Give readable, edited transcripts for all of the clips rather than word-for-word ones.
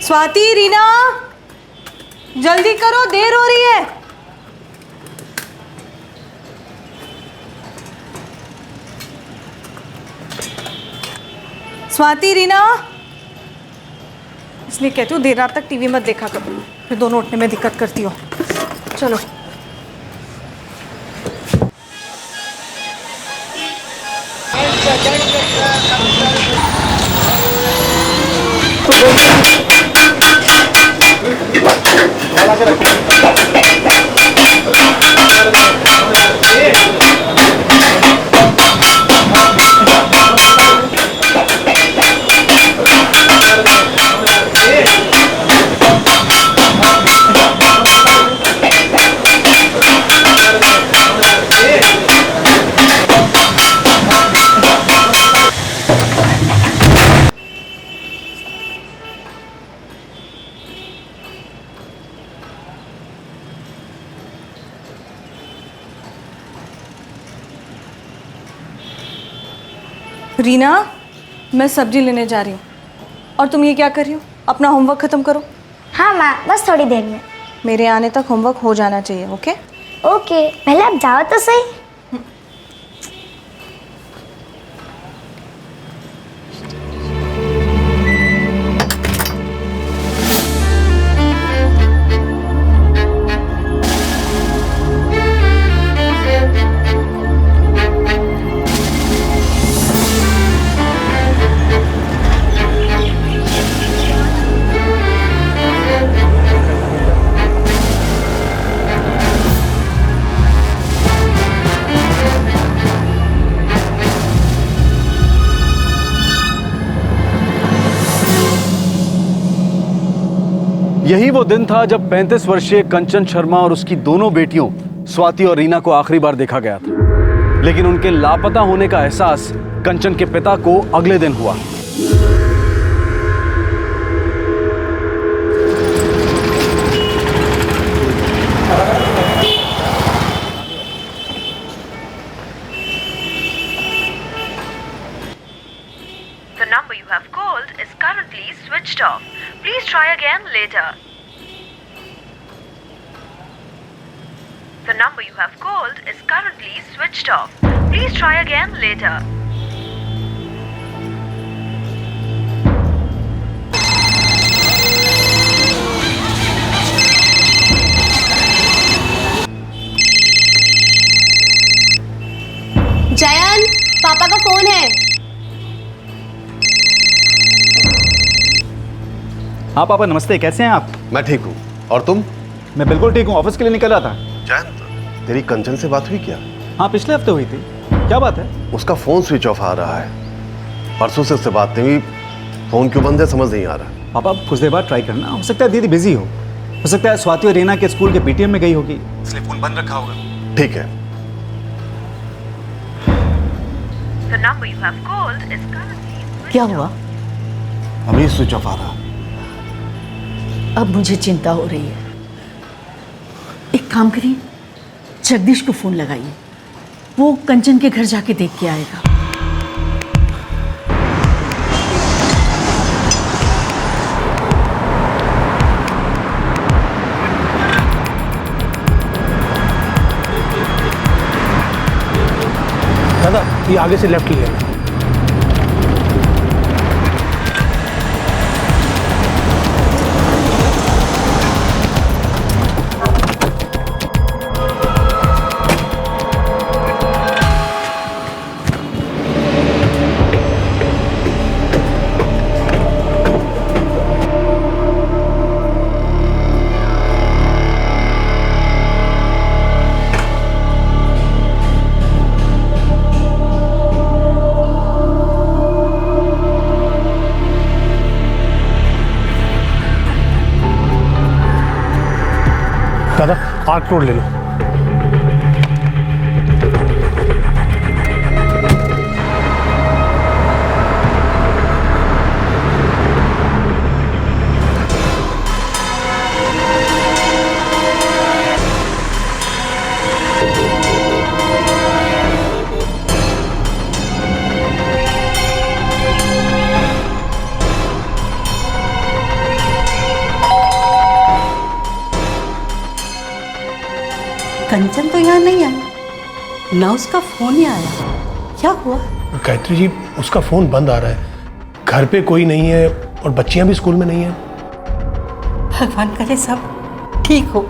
स्वाति, रीना, जल्दी करो, देर हो रही है। स्वाति, रीना, इसलिए कहती हूँ देर रात तक टीवी मत देखा करो, फिर दोनों उठने में दिक्कत करती हो। चलो। रीना, मैं सब्जी लेने जा रही हूँ और तुम ये क्या कर रही हो? अपना होमवर्क ख़त्म करो। हाँ माँ, बस थोड़ी देर में। मेरे आने तक होमवर्क हो जाना चाहिए। ओके ओके, पहले आप जाओ तो सही। यही वो दिन था जब 35 वर्षीय कंचन शर्मा और उसकी दोनों बेटियों स्वाति और रीना को आखिरी बार देखा गया था। लेकिन उनके लापता होने का एहसास कंचन के पिता को अगले दिन हुआ। The number you have called is currently switched off. Please try again later. The number you have called is currently switched off. Please try again later. जयन, पापा का फोन है। हाँ पापा नमस्ते, कैसे हैं आप? मैं ठीक हूँ, और तुम? मैं बिल्कुल ठीक हूँ, ऑफिस के लिए निकल रहा था। जयंत, तेरी कंचन से बात हुई क्या? हाँ पिछले हफ्ते हुई थी। क्या बात है? उसका फोन स्विच ऑफ आ रहा है। परसों से उससे बात नहीं हुई, फोन क्यों बंद है समझ नहीं आ रहा। पापा कुछ देर बाद ट्राई करना, हो सकता है दीदी बिजी हो सकता है स्वाति और रीना के स्कूल के पीटीएम में गई होगी, इसलिए फोन बंद रखा होगा। ठीक है। The number you have called is currently switched क्या off. हुआ? अभी स्विच ऑफ आ रहा। अब मुझे चिंता हो रही है। एक काम करिए, जगदीश को फोन लगाइए, वो कंचन के घर जाके देख के आएगा। दादा, ये आगे से लेफ्ट लिया। दादा, आर्क रोड ले लो। कंचन तो यहाँ नहीं आया, ना उसका फोन ही आया। क्या हुआ? गायत्री जी, उसका फ़ोन बंद आ रहा है, घर पे कोई नहीं है और बच्चियां भी स्कूल में नहीं है। भगवान करे सब ठीक हो।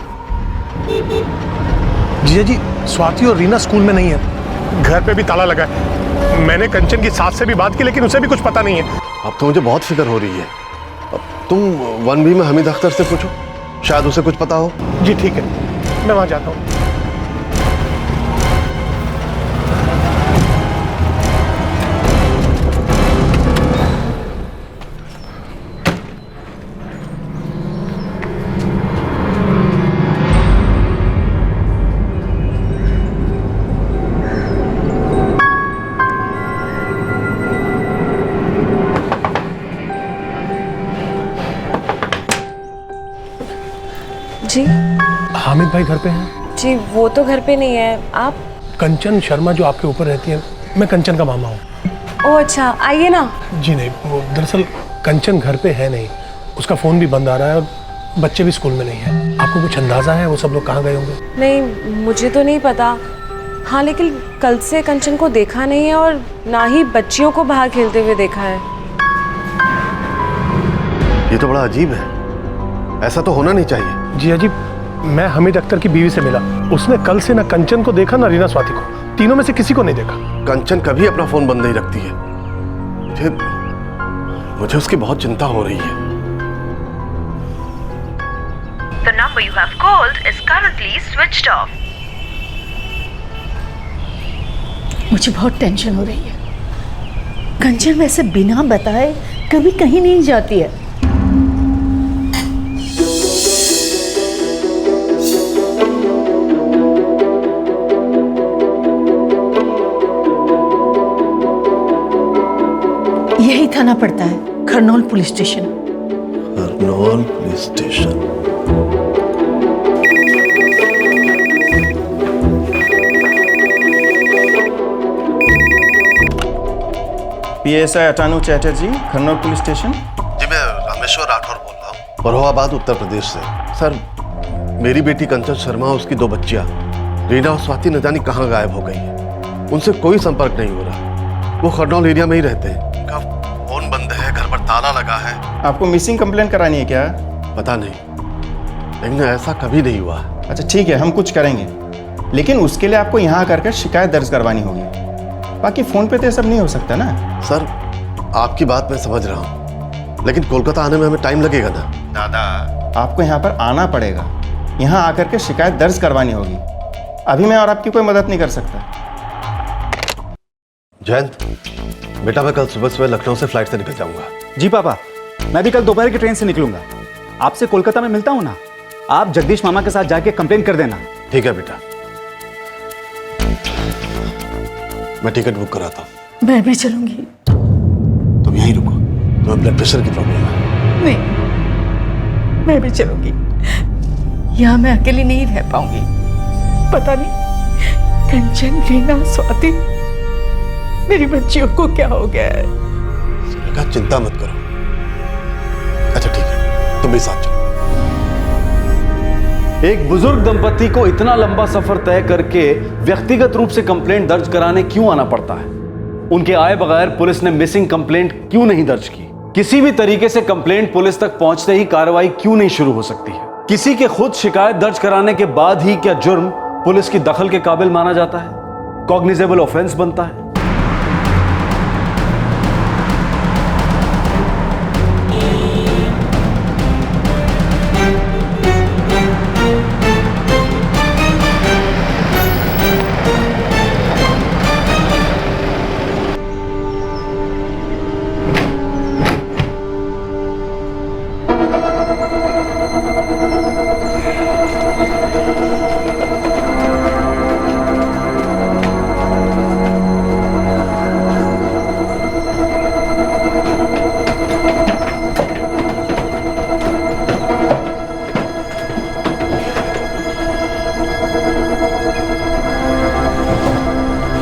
जीजा जी, स्वाति और रीना स्कूल में नहीं है, घर पे भी ताला लगा है। मैंने कंचन की सास से भी बात की, लेकिन उसे भी कुछ पता नहीं है। अब तो मुझे बहुत फिक्र हो रही है। अब तुम 1B में हमीद अख्तर से पूछो, शायद उसे कुछ पता हो। जी ठीक है, मैं वहाँ जाता हूँ। जी हामिद भाई घर पे हैं? जी, वो तो घर पे नहीं है। आप? कंचन शर्मा जो आपके ऊपर रहती है, मैं कंचन का मामा हूँ। ओह अच्छा, आइए ना। जी नहीं, वो दरअसल कंचन घर पे है नहीं, उसका फ़ोन भी बंद आ रहा है और बच्चे भी स्कूल में नहीं है। आपको कुछ अंदाज़ा है वो सब लोग कहाँ गए होंगे? नहीं, मुझे तो नहीं पता। हाँ, लेकिन कल से कंचन को देखा नहीं है और ना ही बच्चियों को बाहर खेलते हुए देखा है। ये तो बड़ा अजीब है, ऐसा तो होना नहीं चाहिए। जी अजीब, मैं हमीद अख्तर की बीवी से मिला, उसने कल से ना कंचन को देखा ना रीना स्वाति को, तीनों में से किसी को नहीं देखा। कंचन कभी अपना फोन बंद नहीं रखती है। मुझे उसकी बहुत चिंता हो रही है। The number you have called is currently switched off. मुझे बहुत टेंशन हो रही है। कंचन वैसे बिना बताए कभी कहीं नहीं जाती है। यही थाना पड़ता है, Kharnaul police station. Kharnaul police station. PSI Atanu Chatterjee, Kharnaul police station. जी मैं रामेश्वर राठौर बोल रहा हूँ, बरोहाबाद उत्तर प्रदेश से। सर, मेरी बेटी कंचन शर्मा और उसकी 2 बच्चियाँ रीना और स्वाति न जाने कहाँ गायब हो गई है। उनसे कोई संपर्क नहीं हो रहा। वो खरनौल एरिया में ही रहते हैं। उनका फोन बंद है, घर पर ताला लगा है। आपको मिसिंग कंप्लेंट करानी है क्या? पता नहीं, लेकिन ऐसा कभी नहीं हुआ। अच्छा ठीक है, हम कुछ करेंगे, लेकिन उसके लिए आपको यहाँ आकर के शिकायत दर्ज करवानी होगी। बाकी फ़ोन पे तो ये सब नहीं हो सकता ना। सर, आपकी बात मैं समझ रहा हूँ, लेकिन कोलकाता आने में हमें टाइम लगेगा ना। दादा, आपको यहाँ पर आना पड़ेगा, यहाँ आकर के शिकायत दर्ज करवानी होगी। अभी मैं और आपकी कोई मदद नहीं कर सकता। जयंत बेटा, मैं कल सुबह लखनऊ से फ्लाइट से निकल जाऊंगा। जी पापा, मैं भी कल दोपहर की ट्रेन से निकलूंगा। आपसे कोलकाता में मिलता हूँ ना, आप जगदीश मामा के साथ जाके कंप्लेन कर देना। ठीक है बेटा, मैं टिकट बुक कराता हूँ। मैं भी चलूंगी। तुम यहीं रुको, तुम्हें ब्लड प्रेशर की प्रॉब्लम है। नहीं, मैं भी चलूंगी। यहाँ मैं अकेली नहीं रह पाऊंगी। पता नहीं कंचन, रीना, स्वाति, मेरी बच्चियों को क्या हो गया है। सुलेखा, चिंता मत करो। अच्छा ठीक है, तुम भी साथ चलो। एक बुजुर्ग दंपति को इतना लंबा सफर तय करके व्यक्तिगत रूप से कंप्लेंट दर्ज कराने क्यों आना पड़ता है? उनके आए बगैर पुलिस ने मिसिंग कंप्लेंट क्यों नहीं दर्ज की? किसी भी तरीके से कंप्लेंट पुलिस तक पहुंचते ही कार्रवाई क्यों नहीं शुरू हो सकती है? किसी के खुद शिकायत दर्ज कराने के बाद ही क्या जुर्म पुलिस की दखल के काबिल माना जाता है, कॉग्निजेबल ऑफेंस बनता है?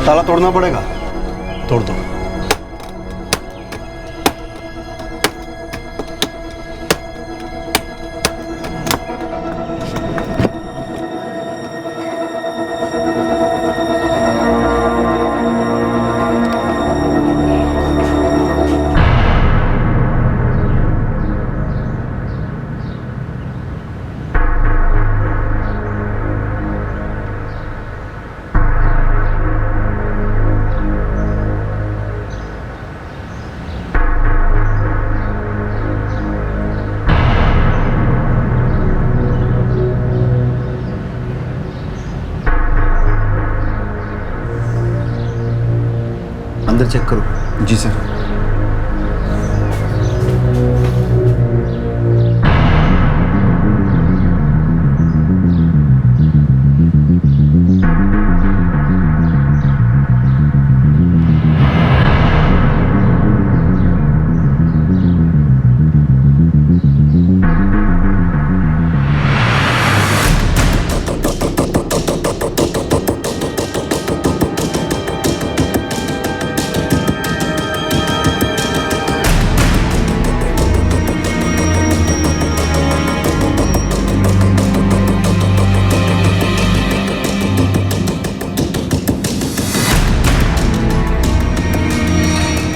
ताला तोड़ना पड़ेगा। तोड़ दो। अंदर चेक करो। जी सर।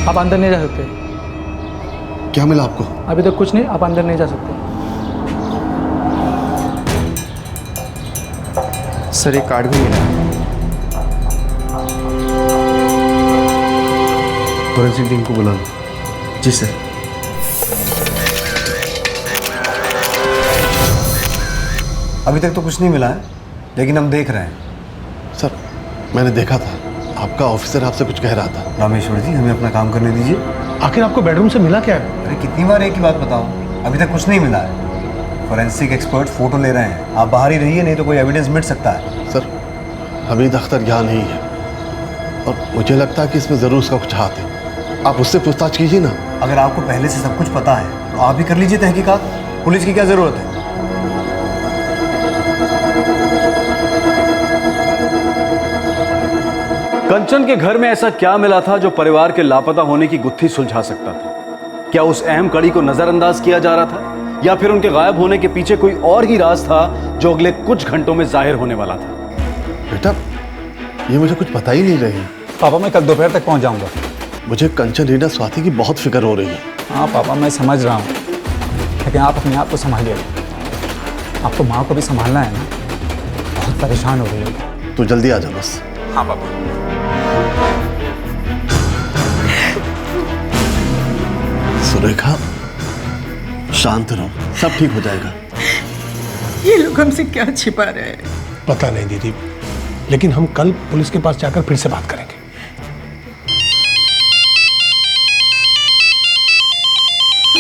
आप अंदर नहीं जा सकते। क्या मिला आपको? अभी तक कुछ नहीं, आप अंदर नहीं जा सकते। सर एक कार्ड भी मिला। फॉरेंसिक टीम को बुला लो। जी सर। अभी तक तो कुछ नहीं मिला है, लेकिन हम देख रहे हैं। सर मैंने देखा था, आपका ऑफिसर आपसे कुछ कह रहा था। रामेश्वर जी, हमें अपना काम करने दीजिए। आखिर आपको बेडरूम से मिला क्या है? अरे कितनी बार एक ही बात बताऊं, अभी तक कुछ नहीं मिला है। फॉरेंसिक एक्सपर्ट फोटो ले रहे हैं, आप बाहर ही रहिए, नहीं तो कोई एविडेंस मिट सकता है। सर हमीद अख्तर यहाँ नहीं है और मुझे लगता है कि इसमें ज़रूर उसका कुछ हाथ है। आप उससे पूछताछ कीजिए ना। अगर आपको पहले से सब कुछ पता है तो आप ही कर लीजिए तहकीकात, पुलिस की क्या ज़रूरत है। कंचन के घर में ऐसा क्या मिला था जो परिवार के लापता होने की गुत्थी सुलझा सकता था? क्या उस अहम कड़ी को नजरअंदाज किया जा रहा था, या फिर उनके गायब होने के पीछे कोई और ही राज था जो अगले कुछ घंटों में जाहिर होने वाला था? बेटा ये मुझे कुछ पता ही नहीं रही। पापा मैं कल दोपहर तक पहुंच जाऊंगा। मुझे कंचन, रीना, स्वाति की बहुत फिक्र हो रही है। हाँ पापा मैं समझ रहा हूँ, लेकिन आप अपने आप को संभालिए। आपको माँ को भी संभालना है ना, बहुत परेशान हो रही है। तो जल्दी आ जा बस। हाँ पापा। सुरेखा शांत रहो, सब ठीक हो जाएगा। ये लोग हमसे क्या छिपा रहे हैं? पता नहीं दीदी, लेकिन हम कल पुलिस के पास जाकर फिर से बात करेंगे।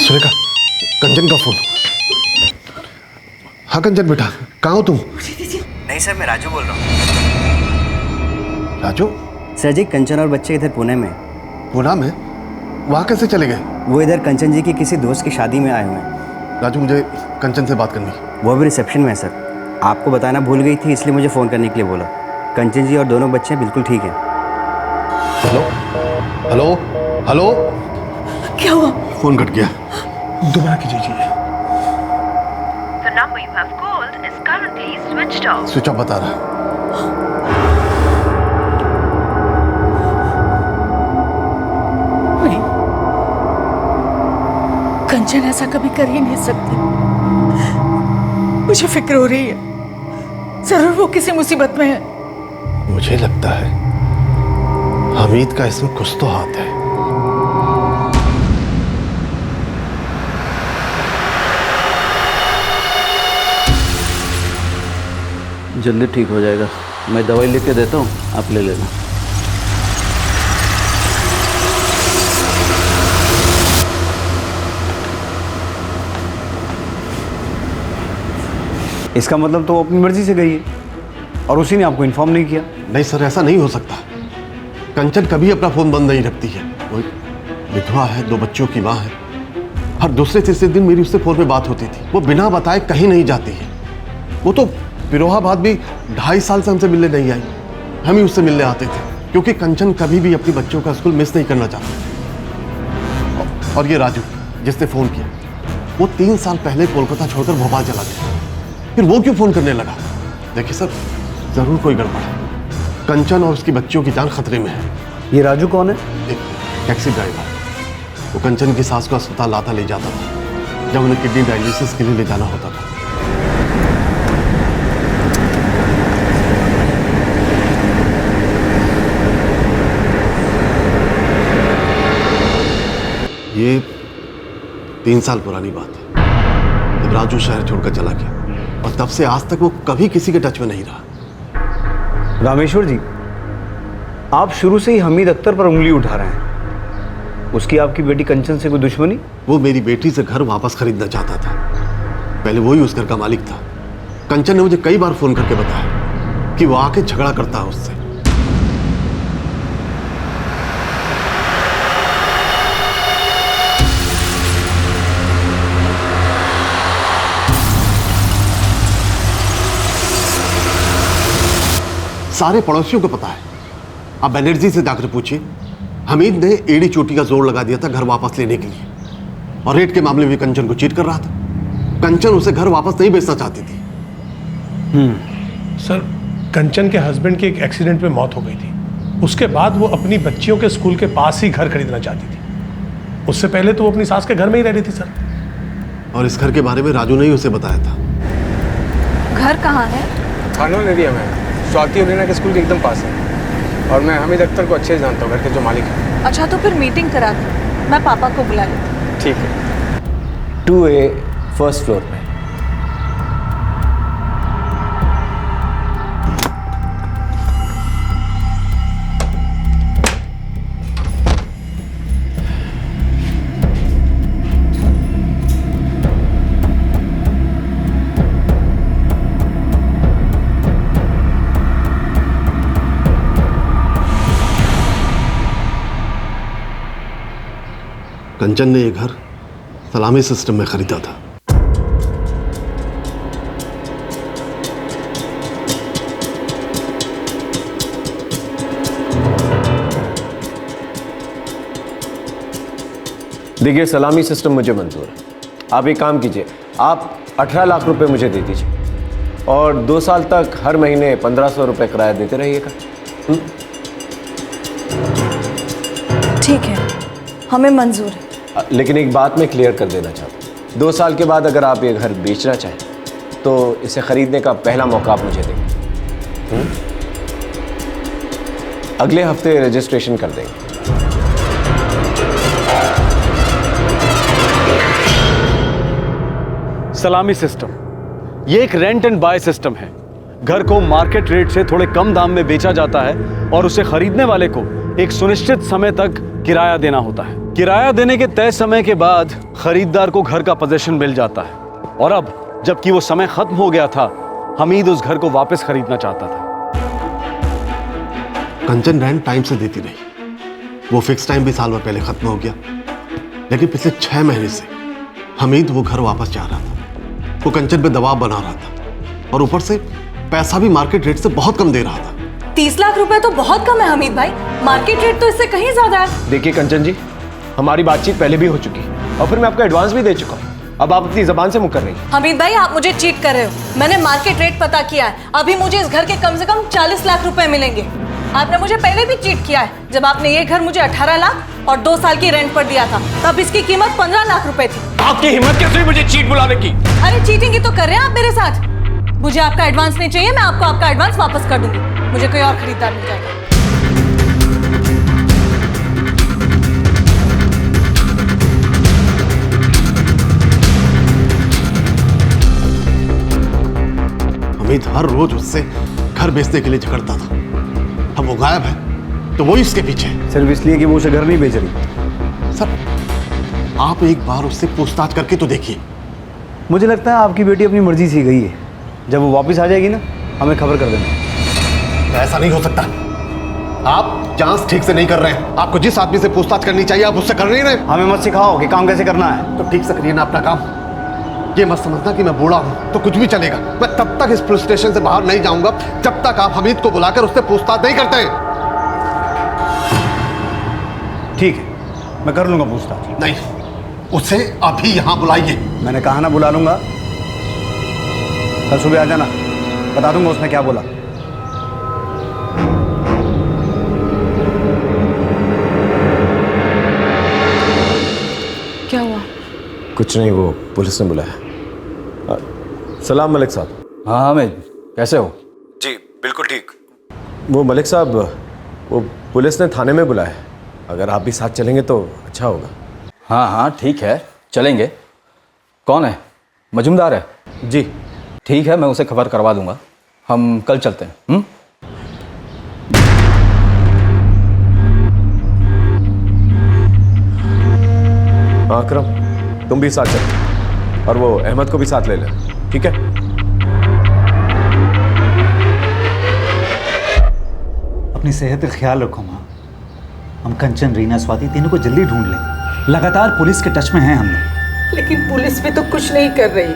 सुरेखा, कंचन का फोन। हाँ कंचन बेटा, कहाँ हो तुम? नहीं सर, मैं राजू बोल रहा हूँ। राजू? सर जी, कंचन और बच्चे इधर पुणे में। पुणे में? वहाँ कैसे चले गए? वो इधर कंचन जी की किसी दोस्त की शादी में आए हुए हैं। राजू मुझे कंचन से बात करनी। वो भी रिसेप्शन में है सर। आपको बताना भूल गई थी, इसलिए मुझे फ़ोन करने के लिए बोला। कंचन जी और दोनों बच्चे बिल्कुल ठीक हैं। हेलो हेलो हेलो, क्या हुआ? फोन कट गया। दोबारा कीजिए जी। The number you have called is currently switched off. Switch off बता रहा। नहीं, कंचन ऐसा कभी कर ही नहीं सकती। मुझे फिक्र हो रही है, जरूर वो किसी मुसीबत में है। मुझे लगता है हमीद का इसमें कुछ तो हाथ है। जल्दी ठीक हो जाएगा। मैं दवाई लिख के देता हूँ, आप ले लेना। इसका मतलब तो वो अपनी मर्जी से गई है और उसी ने आपको इन्फॉर्म नहीं किया? नहीं सर, ऐसा नहीं हो सकता। कंचन कभी अपना फोन बंद नहीं रखती है। वो विधवा है, 2 बच्चों की माँ है। हर दूसरे तीसरे दिन मेरी उससे फोन पे बात होती थी। वो बिना बताए कहीं नहीं जाती है। वो तो फिरोहाबाद भी 2.5 साल से हमसे मिलने नहीं आई। हम ही उससे मिलने आते थे, क्योंकि कंचन कभी भी अपने बच्चों का स्कूल मिस नहीं करना चाहती। और ये राजू जिसने फ़ोन किया, वो 3 साल पहले कोलकाता छोड़कर भोपाल चला गया। फिर वो क्यों फ़ोन करने लगा? देखिए सर, ज़रूर कोई गड़बड़ है। कंचन और उसकी बच्चियों की जान खतरे में है। ये राजू कौन है? एक टैक्सी ड्राइवर। वो कंचन की सास को अस्पताल लाता ले जाता था जब उन्हें किडनी डायलिसिस के लिए ले जाना होता था। ये 3 साल पुरानी बात है, जब राजू शहर छोड़कर चला गया, और तब से आज तक वो कभी किसी के टच में नहीं रहा। रामेश्वर जी, आप शुरू से ही हमीद अख्तर पर उंगली उठा रहे हैं। उसकी आपकी बेटी कंचन से कोई दुश्मनी? वो मेरी बेटी से घर वापस खरीदना चाहता था। पहले वही उस घर का मालिक था। कंचन ने मुझे कई बार फोन करके बताया कि वो आके झगड़ा करता है उससे। सारे पड़ोसियों को पता है। आप बनर्जी से जाकर पूछिए, हमीद ने एड़ी चोटी का जोर लगा दिया था घर वापस लेने के लिए, और रेट के मामले में कंचन को चीट कर रहा था। कंचन उसे घर वापस नहीं बेचना चाहती थी। सर, कंचन के हस्बैंड की एक एक्सीडेंट में मौत हो गई थी। उसके बाद वो अपनी बच्चियों के स्कूल के पास ही घर खरीदना चाहती थी। उससे पहले तो वो अपनी सास के घर में ही रह रही थी सर। और इस घर के बारे में राजू ने ही उसे बताया था। घर कहाँ है? खानोन एरिया में, स्वाति और रीना के स्कूल के एकदम पास है। और मैं हमीद अख्तर को अच्छे से जानता हूँ, घर के जो मालिक हैं। अच्छा, तो फिर मीटिंग करा दो, मैं पापा को बुला लेती हूँ। ठीक है। 2A फर्स्ट फ्लोर पे। कंचन ने यह घर सलामी सिस्टम में खरीदा था। देखिए, सलामी सिस्टम मुझे मंजूर है। आप एक काम कीजिए, आप 18 लाख रुपए मुझे दे दीजिए और 2 साल तक हर महीने 1500 रुपए किराया देते रहिएगा। ठीक है, हमें मंजूर है। लेकिन एक बात मैं क्लियर कर देना चाहता हूँ, 2 साल के बाद अगर आप ये घर बेचना चाहें तो इसे खरीदने का पहला मौका आप मुझे देंगे। अगले हफ्ते रजिस्ट्रेशन कर देंगे। सलामी सिस्टम ये एक रेंट एंड बाय सिस्टम है। घर को मार्केट रेट से थोड़े कम दाम में बेचा जाता है और उसे खरीदने वाले को एक सुनिश्चित समय तक किराया देना होता है। किराया देने के तय समय के बाद खरीदार को घर का पोजीशन मिल जाता है। और अब जबकि वो समय खत्म हो गया था, हमीद उस घर को वापस खरीदना चाहता था। कंचन रेंट टाइम से देती रही। वो फिक्स टाइम भी साल भर पहले खत्म हो गया, लेकिन पिछले 6 महीने से हमीद वो घर वापस चाह रहा था। वो कंचन पे दबाव बना रहा था और ऊपर से पैसा भी मार्केट रेट से बहुत कम दे रहा था। 30 लाख रुपए तो बहुत कम है हमीद भाई, मार्केट रेट तो इससे कहीं ज्यादा है। देखिए कंचन जी, हमारी बातचीत पहले भी हो चुकी है और फिर मैं आपको एडवांस भी दे चुका हूँ। अब आप अपनी जबान से मुकर रही हैं। हमीद भाई, आप मुझे चीट कर रहे हो। मैंने मार्केट रेट पता किया है। अभी मुझे इस घर के कम से कम 40 लाख रुपए मिलेंगे। आपने मुझे पहले भी चीट किया है। जब आपने ये घर मुझे 18 लाख और 2 साल की रेंट पर दिया था, तब इसकी कीमत 15 लाख रुपए थी। आपकी हिम्मत कैसे हुई मुझे चीट बुलाने की? अरे चीटिंग ही तो कर रहे हैं आप मेरे साथ। मुझे आपका एडवांस नहीं चाहिए, मैं आपको आपका एडवांस वापस कर दूंगी। मुझे कोई और खरीदार मिल जाएगा। हमीद हर रोज उससे घर बेचने के लिए झगड़ता था। अब वो गायब है तो वही इसके पीछे है। सिर्फ इसलिए कि वो उसे घर नहीं बेच रही। सर, आप एक बार उससे पूछताछ करके तो देखिए। मुझे लगता है आपकी बेटी अपनी मर्जी से गई है। जब वो वापस आ जाएगी ना, हमें खबर कर देना। ऐसा नहीं हो सकता। आप जांच ठीक से नहीं कर रहे हैं। आपको जिस आदमी से पूछताछ करनी चाहिए आप उससे कर नहीं रहे। हमें मत सिखाओ कि काम कैसे करना है। तो ठीक से करिए ना अपना काम। ये मत समझना कि मैं बूढ़ा हूं तो कुछ भी चलेगा। मैं तब तक इस पुलिस स्टेशन से बाहर नहीं जाऊंगा जब तक आप हमीद को बुलाकर उससे पूछताछ नहीं करते। ठीक है, मैं कर लूंगा पूछताछ। नहीं, उसे अभी यहां बुलाइए। मैंने कहा ना बुला लूंगा। कल सुबह आ जाना, बता दूंगा उसने क्या बोला। क्या हुआ? कुछ नहीं, वो पुलिस ने बुलाया। सलाम मलिक साहब। हाँ हामिद, कैसे हो? जी बिल्कुल ठीक। वो मलिक साहब, वो पुलिस ने थाने में बुलाया। अगर आप भी साथ चलेंगे तो अच्छा होगा। हाँ हाँ ठीक है, चलेंगे। कौन है? मजूमदार है? जी ठीक है, मैं उसे खबर करवा दूंगा। हम कल चलते हैं। हाँ अकरम, तुम भी साथ चलो और वो अहमद को भी साथ ले लेना, ठीक है? अपनी सेहत का ख्याल रखो माँ। हम कंचन, रीना, स्वाति तीनों को जल्दी ढूंढ लेंगे। लगातार पुलिस के टच में हैं हम लोग। लेकिन पुलिस भी तो कुछ नहीं कर रही।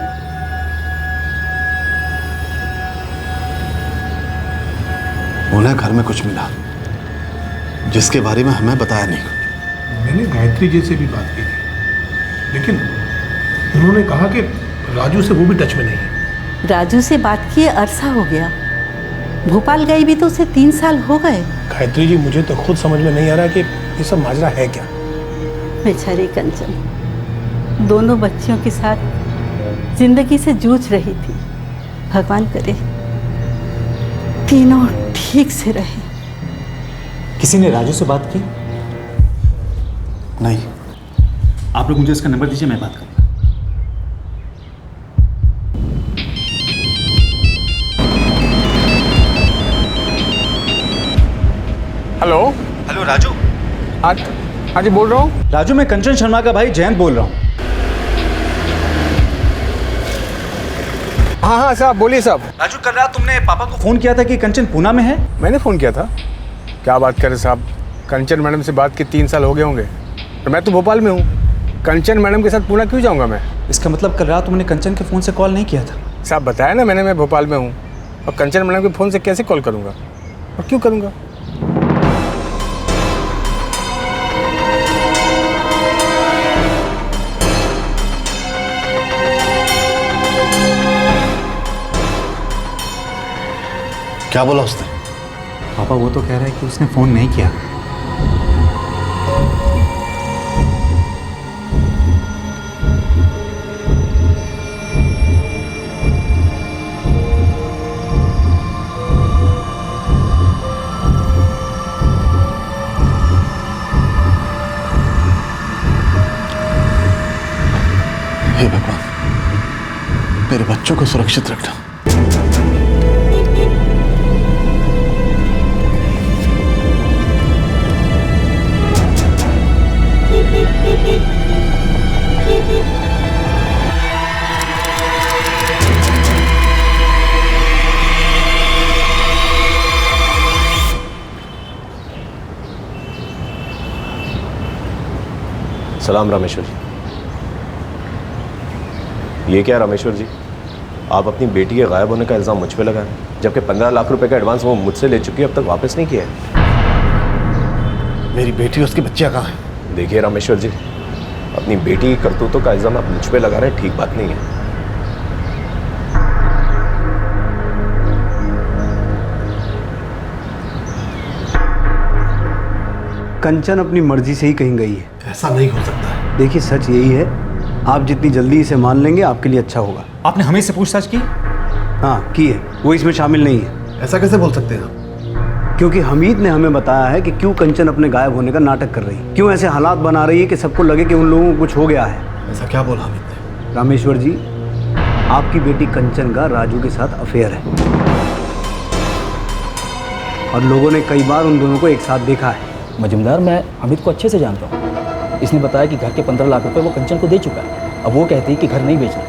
उन्हें घर में कुछ मिला जिसके बारे में हमें बताया नहीं। मैंने गायत्री जी से भी बात की थी, लेकिन उन्होंने कहा कि राजू से वो भी टच में नहीं है। राजू से बात किए अरसा हो गया। भोपाल गई भी तो उसे 3 साल हो गए। गायत्री जी, मुझे तो खुद समझ में नहीं आ रहा कि ये सब माजरा है क्या। बेचारी कंचन दोनों बच्चियों के साथ जिंदगी से जूझ रही थी। भगवान करे तीनों ठीक से रहे। किसी ने राजू से बात की? नहीं। आप लोग मुझे इसका नंबर दीजिए, मैं बात करूँगा। हेलो। हेलो राजू। हाँ जी, बोल रहा हूँ। राजू, मैं कंचन शर्मा का भाई जयंत बोल रहा हूँ। हाँ हाँ साहब, बोलिए साहब। राजू, कल रात तुमने पापा को फोन किया था कि कंचन पूना में है। मैंने फ़ोन किया था। क्या बात करें साहब, कंचन मैडम से बात के 3 साल हो गए होंगे और मैं तो भोपाल में हूँ। कंचन मैडम के साथ पूना क्यों जाऊँगा मैं? इसका मतलब कल रात तुमने कंचन के फ़ोन से कॉल नहीं किया था? साहब बताया ना मैंने, मैं भोपाल में हूँ और कंचन मैडम के फ़ोन से कैसे कॉल करूँगा और क्यों करूँगा? क्या बोला उसने? पापा वो तो कह रहा है कि उसने फ़ोन नहीं किया। हे भगवान, मेरे बच्चों को सुरक्षित रखना। सलाम रामेश्वर जी। ये क्या रामेश्वर जी, आप अपनी बेटी के गायब होने का इल्ज़ाम मुझ पे लगा रहे हैं, जबकि 15 लाख रुपए का एडवांस वो मुझसे ले चुकी है, अब तक वापस नहीं किया है। मेरी बेटी और उसकी बच्चियां कहाँ हैं? देखिए रामेश्वर जी, अपनी बेटी की करतूतों का इल्ज़ाम आप मुझ पे लगा रहे हैं, ठीक बात नहीं है। कंचन अपनी मर्जी से ही कहीं गई है। ऐसा नहीं हो सकता है। देखिए, सच यही है। आप जितनी जल्दी इसे मान लेंगे आपके लिए अच्छा होगा। आपने हमें से पूछताछ की? हाँ की है, वो इसमें शामिल नहीं है। ऐसा कैसे बोल सकते हैं आप? क्योंकि हमीद ने हमें बताया है कि क्यों कंचन अपने गायब होने का नाटक कर रही है, क्यों ऐसे हालात बना रही है कि सबको लगे कि उन लोगों को कुछ हो गया है। ऐसा क्या बोला हमीद ने? रामेश्वर जी, आपकी बेटी कंचन का राजू के साथ अफेयर है और लोगों ने कई बार उन दोनों को एक साथ देखा है। मजूमदार, मैं अमित को अच्छे से जानता हूँ। इसने बताया कि घर के 15 लाख रुपए वो कंचन को दे चुका है। अब वो कहती है कि घर नहीं बेचना,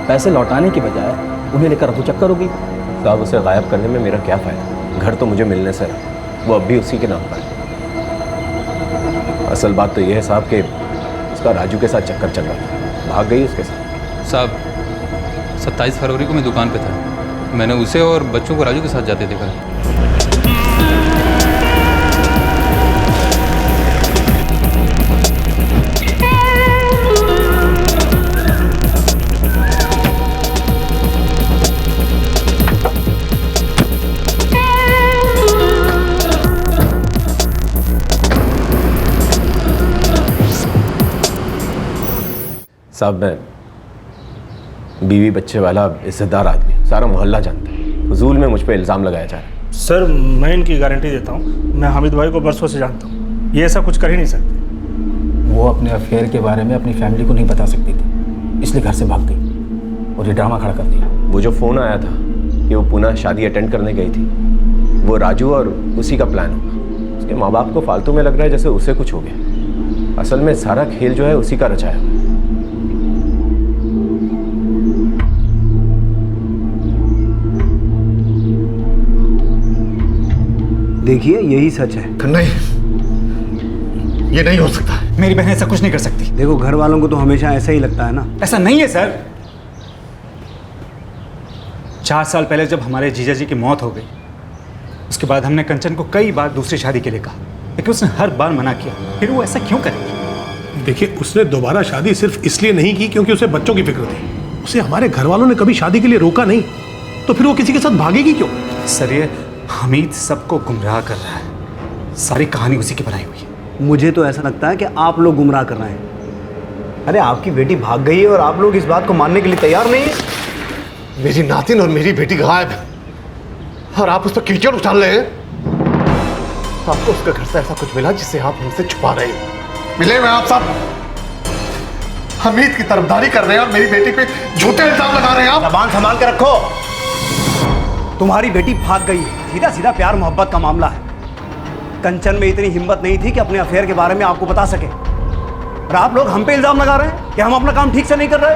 पैसे लौटाने की बजाय उन्हें लेकर अबू चक्कर हो गई। साहब, उसे गायब करने में मेरा क्या फ़ायदा? घर तो मुझे मिलने से रहा, वो अब भी उसी के नाम पर है। असल बात तो यह है साहब कि उसका राजू के साथ चक्कर चल रहा था, भाग गई उसके साथ। साहब, 27 फरवरी को मैं दुकान पे था, मैंने उसे और बच्चों को राजू के साथ जाते देखा। साहब, मैं बीवी बच्चे वाला इज्जतदार आदमी, सारा मोहल्ला जानता है। फजूल में मुझ पे इल्ज़ाम लगाया जा रहा है। सर, मैं इनकी गारंटी देता हूँ, मैं हामिद भाई को बरसों से जानता हूँ, ये ऐसा कुछ कर ही नहीं सकते। वो अपने अफेयर के बारे में अपनी फैमिली को नहीं बता सकती थी, इसलिए घर से भाग गई और ये ड्रामा खड़ा कर दिया। वो जो फ़ोन आया था कि वो पुनः शादी अटेंड करने गई थी, वो राजू और उसी का प्लान होगा। उसके माँ बाप को फालतू में लग रहा है जैसे उसे कुछ हो गया। असल में सारा खेल जो है उसी का रचा है। देखिए यही सच है। नहीं, ये नहीं हो सकता। मेरी बहन ऐसा कुछ नहीं कर सकती। देखो घर वालों को तो हमेशा ऐसा ही लगता है ना। ऐसा नहीं है सर। 4 साल पहले जब हमारे जीजा जी की मौत हो गई, उसके बाद हमने कंचन को कई बार दूसरी शादी के लिए कहा, लेकिन उसने हर बार मना किया। फिर वो ऐसा क्यों करेगी? देखिए, उसने दोबारा शादी सिर्फ इसलिए नहीं की क्योंकि उसे बच्चों की फिक्र थी। उसे हमारे घर वालों ने कभी शादी के लिए रोका नहीं, तो फिर वो किसी के साथ भागेगी क्यों? सर ये हमीद सबको गुमराह कर रहा है। सारी कहानी उसी की बनाई हुई है। मुझे तो ऐसा लगता है कि आप लोग गुमराह कर रहे हैं। अरे आपकी बेटी भाग गई है और आप लोग इस बात को मानने के लिए तैयार नहीं है। मेरी नातिन और मेरी बेटी गायब है और आप उस पर कीचड़ उछाल रहे हैं। आपको उसके घर से ऐसा कुछ मिला जिसे आप हमसे छुपा रहे हैं। मिले हुए आप सब हमीद की तरफदारी कर रहे हैं और मेरी बेटी पे झूठे इल्जाम लगा रहे हैं। आप जबान संभाल कर रखो। तुम्हारी बेटी भाग गई है, सीधा सीधा प्यार मोहब्बत का मामला है। कंचन में इतनी हिम्मत नहीं थी कि अपने अफेयर के बारे में आपको बता सके, और आप लोग हम पे इल्जाम लगा रहे हैं कि हम अपना काम ठीक से नहीं कर रहे।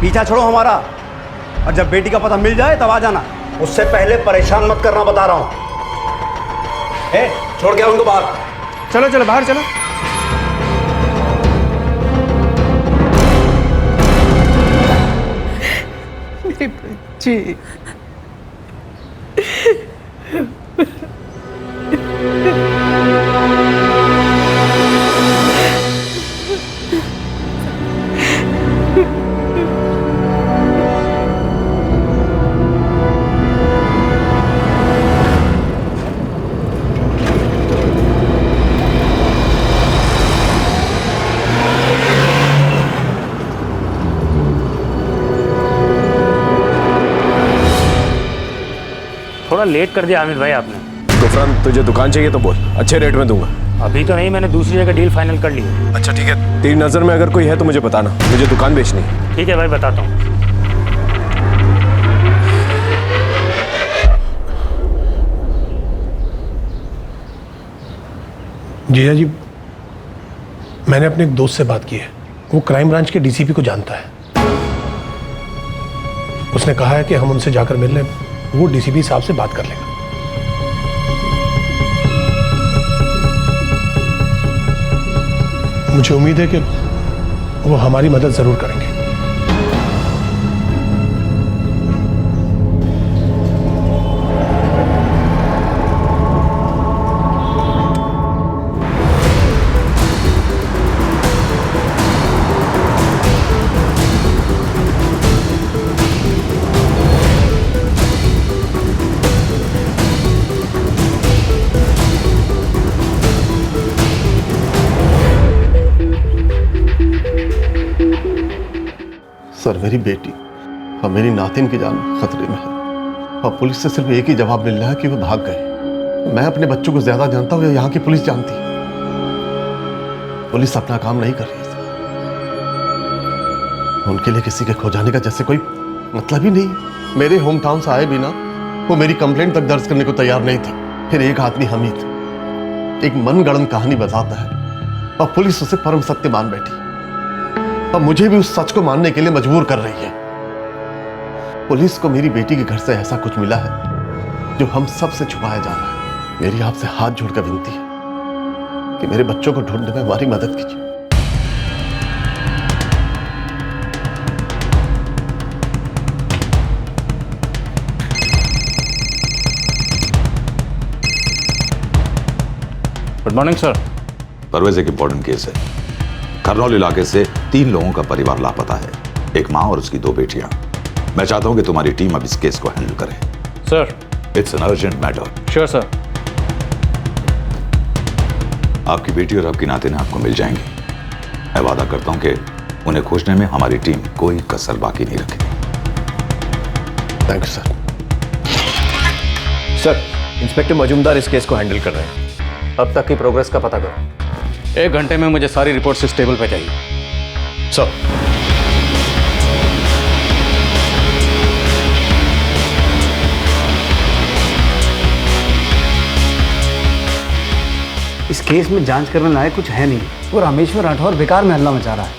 पीछा छोड़ो हमारा, और जब बेटी का पता मिल जाए तब आ जाना। उससे पहले परेशान मत करना, बता रहा हूं। छोड़ के आओ उनको बाहर। चलो चलो बाहर चलो। मेरी बच्ची। थोड़ा लेट कर दिया हामिद भाई आपने। गुफरान, तुझे दुकान चाहिए तो बोल, अच्छे रेट में दूंगा। अभी तो नहीं, मैंने दूसरी जगह डील फाइनल कर ली है। अच्छा ठीक है, तेरी नज़र में अगर कोई है तो मुझे बताना, मुझे दुकान बेचनी है। ठीक है भाई, बताता हूँ। जीजा जी, मैंने अपने एक दोस्त से बात की है। वो क्राइम ब्रांच के डीसीपी को जानता है। उसने कहा है कि हम उनसे जाकर मिल लें, वो डीसीपी साहब से बात कर लेगा। मुझे उम्मीद है कि वो हमारी मदद जरूर करेंगे। सर, मेरी बेटी और मेरी नातिन की जान खतरे में है और पुलिस से सिर्फ एक ही जवाब मिल रहा है कि वो भाग गए। मैं अपने बच्चों को ज्यादा जानता हूं या यहाँ की पुलिस जानती? पुलिस अपना काम नहीं कर रही है। उनके लिए किसी के खो जाने का जैसे कोई मतलब ही नहीं है। मेरे होम टाउन से आए बिना वो मेरी कंप्लेंट तक दर्ज करने को तैयार नहीं थे। फिर एक आदमी हमीद एक मनगढ़ंत कहानी बताता है और पुलिस उसे परम सत्य मान बैठी और मुझे भी उस सच को मानने के लिए मजबूर कर रही है। पुलिस को मेरी बेटी के घर से ऐसा कुछ मिला है जो हम सब से छुपाया जा रहा है। मेरी आपसे हाथ जोड़कर विनती है कि मेरे बच्चों को ढूंढने में हमारी मदद कीजिए। Good morning sir. परवेज एक इंपॉर्टेंट केस है। खरनौल इलाके से 3 लोगों का परिवार लापता है, एक माँ और उसकी 2 बेटियां। मैं चाहता हूं कि तुम्हारी टीम अब इस केस को हैंडल करे। Sir, it's an urgent matter. Sure sir. आपकी बेटी और आपकी नातिन आपको मिल जाएंगी। मैं वादा करता हूं कि उन्हें खोजने में हमारी टीम कोई कसर बाकी नहीं रखेगी। Thank you sir. Sir, inspector Majumdar इस केस को हैंडल कर रहे हैं। अब तक की प्रोग्रेस का पता करो। 1 घंटे में मुझे सारी रिपोर्ट इस टेबल पे चाहिए। सर, इस केस में जांच करने लायक कुछ है नहीं। वो रामेश्वर राठौर बेकार में हल्ला मचा रहा है।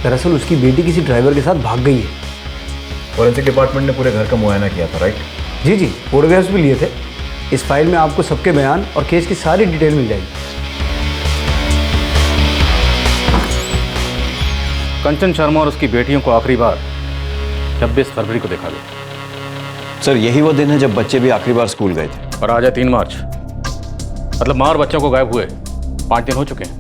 दरअसल उसकी बेटी किसी ड्राइवर के साथ भाग गई है। फॉरेंसिक डिपार्टमेंट ने पूरे घर का मुआयना किया था, राइट? जी जी, फोटोग्राफ्स भी लिए थे। इस फाइल में आपको सबके बयान और केस की सारी डिटेल मिल जाएगी। कंचन शर्मा और उसकी बेटियों को आखिरी बार 26 फरवरी को देखा गया। सर यही वो दिन है जब बच्चे भी आखिरी बार स्कूल गए थे। और आज है 3 मार्च, मतलब माँ और बच्चों को गायब हुए 5 दिन हो चुके हैं।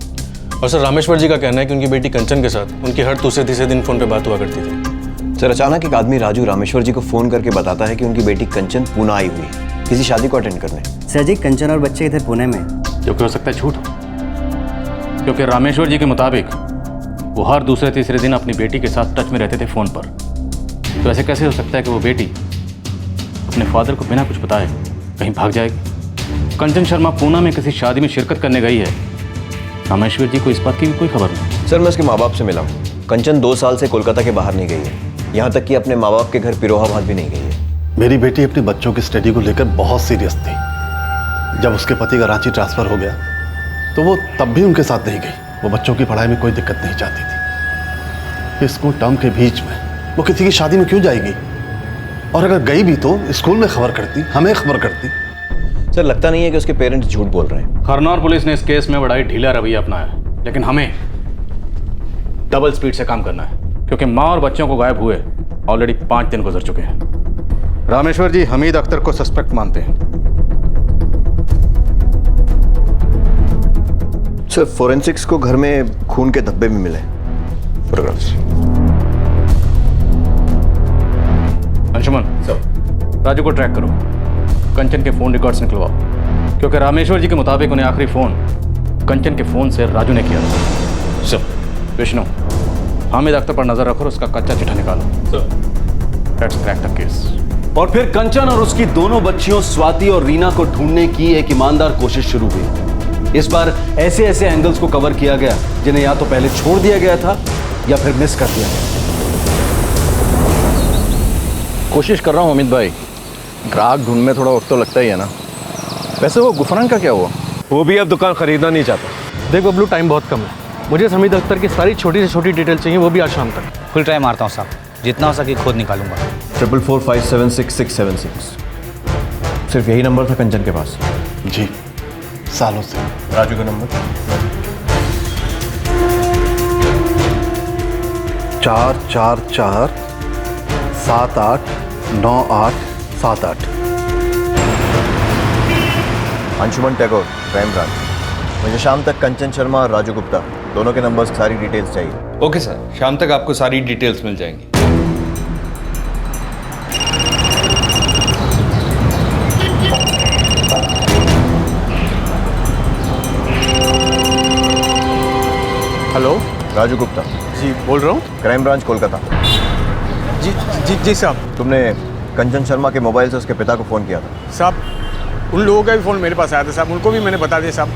और सर रामेश्वर जी का कहना है कि उनकी बेटी कंचन के साथ उनकी हर दूसरे तीसरे दिन फ़ोन पे बात हुआ करती थी। सर अचानक एक आदमी राजू रामेश्वर जी को फ़ोन करके बताता है कि उनकी बेटी कंचन पुणे आई हुई है किसी शादी को अटेंड करने। सर जी, कंचन और बच्चे इधर पुणे में। क्योंकि हो सकता है झूठ हो, क्योंकि रामेश्वर जी के मुताबिक वो हर दूसरे तीसरे दिन अपनी बेटी के साथ टच में रहते थे फ़ोन पर। तो ऐसे कैसे हो सकता है कि वो बेटी अपने फादर को बिना कुछ बताए कहीं भाग जाएगी? कंचन शर्मा पूना में किसी शादी में शिरकत करने गई है, रामेश्वर जी को इस बात की भी कोई खबर नहीं। सर मैं उसके माँ बाप से मिला हूँ। कंचन 2 साल से कोलकाता के बाहर नहीं गई है, यहाँ तक कि अपने माँ बाप के घर पिरोहाबाद भी नहीं गई है। मेरी बेटी अपने बच्चों की स्टडी को लेकर बहुत सीरियस थी। जब उसके पति का रांची ट्रांसफर हो गया तो वो तब भी उनके साथ नहीं गई। वो बच्चों की पढ़ाई में कोई दिक्कत नहीं चाहती थी। स्कूल टर्म के बीच में वो किसी की शादी में क्यों जाएगी? और अगर गई भी तो स्कूल में खबर करती, हमें खबर करती। सर लगता नहीं है कि उसके पेरेंट्स झूठ बोल रहे हैं। खरनौर पुलिस ने इस केस में बड़ा ही ढीला रवैया अपनाया, लेकिन हमें डबल स्पीड से काम करना है, क्योंकि माँ और बच्चों को गायब हुए ऑलरेडी 5 दिन गुजर चुके हैं। रामेश्वर जी हमीद अख्तर को सस्पेक्ट मानते हैं। सर फोरेंसिक्स को घर में खून के धब्बे भी मिले। फोटोग्राफ्स। अंशुमन सर, राजू को ट्रैक करो, कंचन के फ़ोन रिकॉर्ड्स निकलवाओ, क्योंकि रामेश्वर जी के मुताबिक उन्हें आखिरी फ़ोन कंचन के फ़ोन से राजू ने किया था। सर विष्णु, हामिद अख्तर पर नजर रखो, उसका कच्चा चिट्ठा निकालो। Sir let's crack the case. और फिर कंचन और उसकी दोनों बच्चियों स्वाति और रीना को ढूंढने की एक ईमानदार कोशिश शुरू हुई। इस बार ऐसे ऐसे एंगल्स को कवर किया गया जिन्हें या तो पहले छोड़ दिया गया था या फिर मिस कर दिया गया। कोशिश कर रहा हूँ अमित भाई, ग्राहक ढूंढने में थोड़ा वक्त तो लगता ही है ना। वैसे वो गुफरान का क्या हुआ? वो भी अब दुकान खरीदना नहीं चाहता। देख बबलू, टाइम बहुत कम है। मुझे हमीद अख्तर की सारी छोटी से छोटी डिटेल चाहिए, वो भी आज शाम तक। फुल ट्राई मारता हूँ साहब, जितना हो सके खुद निकालूंगा। 4445766676। सिर्फ यही नंबर था कंचन के पास? जी, सालों से। राजू का number 444789878। Anshuman Tagore, crime branch. मुझे शाम तक कंचन शर्मा और राजू गुप्ता दोनों के नंबर्स सारी डिटेल्स चाहिए। ओके सर, शाम तक आपको सारी डिटेल्स मिल जाएंगी। हेलो, राजू गुप्ता जी बोल रहा हूँ। Crime branch Kolkata. जी जी जी साहब। तुमने कंचन शर्मा के मोबाइल से उसके पिता को फ़ोन किया था? साहब उन लोगों का भी फ़ोन मेरे पास आया था साहब, उनको भी मैंने बता दिया साहब।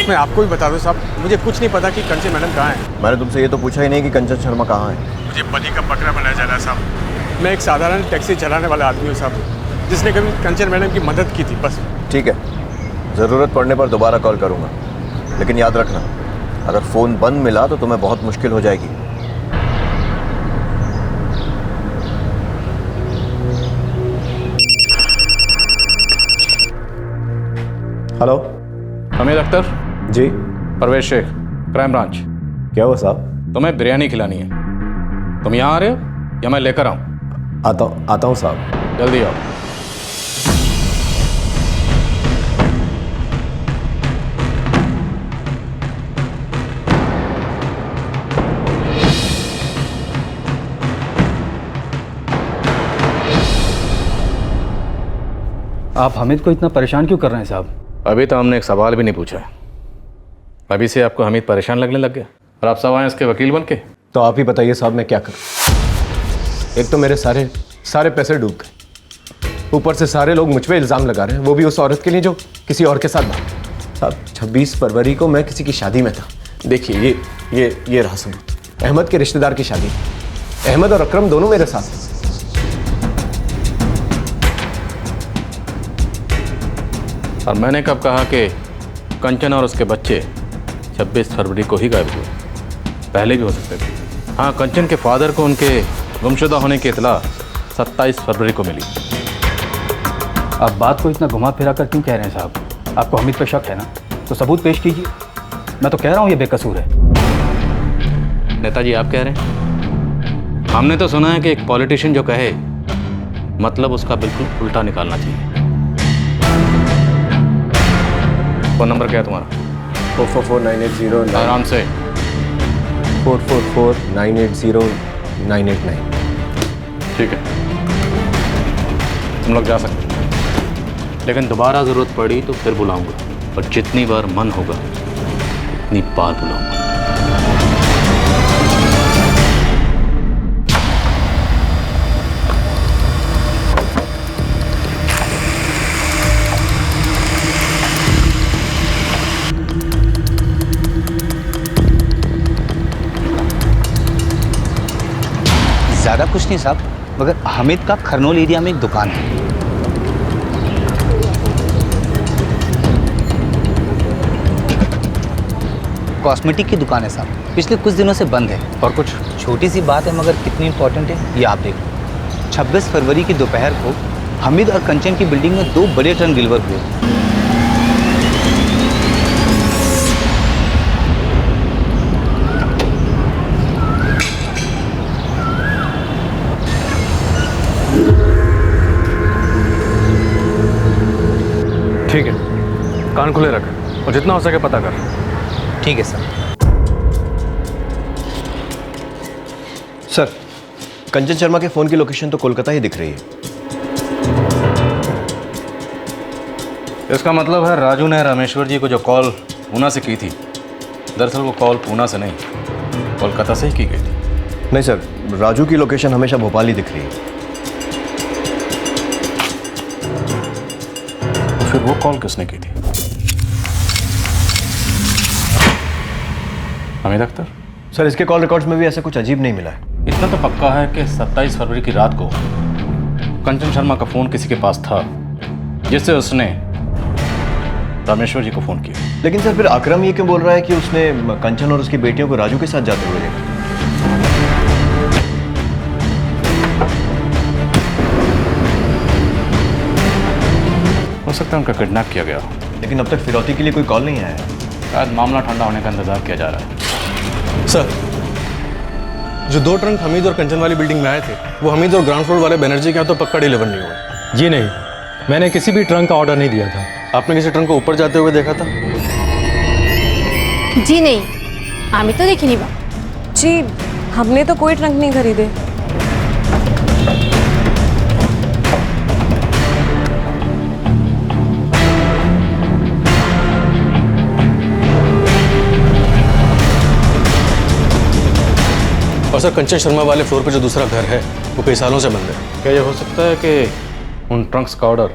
मैं आपको भी बता दूं साहब, मुझे कुछ नहीं पता कि कंचन मैडम कहाँ है। मैंने तुमसे ये तो पूछा ही नहीं कि कंचन शर्मा कहाँ है। मुझे बली का बकरा बनाया जा रहा है साहब। मैं एक साधारण टैक्सी चलाने वाला आदमी हूँ साहब, जिसने कभी कंचन मैडम की मदद की थी, बस। ठीक है, ज़रूरत पड़ने पर दोबारा कॉल करूँगा, लेकिन याद रखना अगर फ़ोन बंद मिला तो तुम्हें बहुत मुश्किल हो जाएगी। Hello, Hamid Akhtar ji. Parvez Sheikh, crime branch. क्या हुआ साहब? तुम्हें बिरयानी खिलानी है, तुम यहाँ आ रहे हो या मैं लेकर आऊँ? आता हूँ साहब। जल्दी आओ। आप हामिद को इतना परेशान क्यों कर रहे हैं साहब? अभी तो हमने एक सवाल भी नहीं पूछा है, अभी से आपको हमीद परेशान लगने लग गया और आप सब आए इसके वकील बन के। तो आप ही बताइए साहब, मैं क्या करूं? एक तो मेरे सारे पैसे डूब गए, ऊपर से सारे लोग मुझ पे इल्ज़ाम लगा रहे हैं, वो भी उस औरत के लिए जो किसी और के साथ भागी। साहब 26 फरवरी को मैं किसी की शादी में था। देखिए ये रहा सबूत। अहमद के रिश्तेदार की शादी। अहमद और अकरम दोनों मेरे साथ हैं। और मैंने कब कहा कि कंचन और उसके बच्चे 26 फरवरी को ही गायब हुए, पहले भी हो सकते थे। हाँ, कंचन के फादर को उनके गुमशुदा होने की इतला 27 फरवरी को मिली। आप बात को इतना घुमा फिरा कर क्यों कह रहे हैं साहब? आपको हमीद पे शक है ना, तो सबूत पेश कीजिए। मैं तो कह रहा हूँ ये बेकसूर है। नेताजी आप कह रहे हैं? हमने तो सुना है कि एक पॉलिटिशियन जो कहे मतलब उसका बिल्कुल उल्टा निकालना चाहिए। फोन नंबर क्या है तुम्हारा? 444-980-9. आराम से। 444-980-989. ठीक है, तुम लोग जा सकते हो, लेकिन दोबारा ज़रूरत पड़ी तो फिर बुलाऊंगा, और जितनी बार मन होगा उतनी बार बुलाऊंगा। ज़्यादा कुछ नहीं साहब, मगर हामिद का खरनोल एरिया में एक दुकान है। कॉस्मेटिक की दुकान है साहब, पिछले कुछ दिनों से बंद है। और कुछ? छोटी सी बात है मगर कितनी इंपॉर्टेंट है ये आप देखो। 26 फरवरी की दोपहर को हामिद और कंचन की बिल्डिंग में 2 बड़े ट्रंक डिलीवर हुए। ठीक है, कान खुले रख और जितना हो सके पता कर। ठीक है सर। सर, कंचन शर्मा के फ़ोन की लोकेशन तो कोलकाता ही दिख रही है। इसका मतलब है राजू ने रामेश्वर जी को जो कॉल पूना से की थी, दरअसल वो कॉल पूना से नहीं कोलकाता से ही की गई थी। नहीं सर, राजू की लोकेशन हमेशा भोपाल ही दिख रही है। तो फिर वो कॉल किसने की थी? हामिद अख्तर? सर, इसके कॉल रिकॉर्ड्स में भी ऐसा कुछ अजीब नहीं मिला है। इतना तो पक्का है कि 27 फरवरी की रात को कंचन शर्मा का फ़ोन किसी के पास था, जिससे उसने रामेश्वर जी को फ़ोन किया। लेकिन सर, फिर अकरम ये क्यों बोल रहा है कि उसने कंचन और उसकी बेटियों को राजू के साथ जाते हुए देखा? हो सकता है उनका किडनैप किया गया। लेकिन अब तक फिरौती के लिए कोई कॉल नहीं आया है। शायद मामला ठंडा होने का इंतजार किया जा रहा है। सर, जो 2 ट्रंक हमीद और कंचन वाली बिल्डिंग में आए थे, वो हमीद और ग्राउंड फ्लोर वाले बनर्जी के यहाँ तो पक्का डिलीवर नहीं हुआ। जी नहीं, मैंने किसी भी ट्रंक का ऑर्डर नहीं दिया था। आपने किसी ट्रंक को ऊपर जाते हुए देखा था? जी नहीं, हमें तो देखी नहीं बा। जी, हमने तो कोई ट्रंक नहीं खरीदे। और सर, कंचन शर्मा वाले फ्लोर पे जो दूसरा घर है वो कई सालों से बंद है। क्या ये हो सकता है कि उन ट्रंक्स का ऑर्डर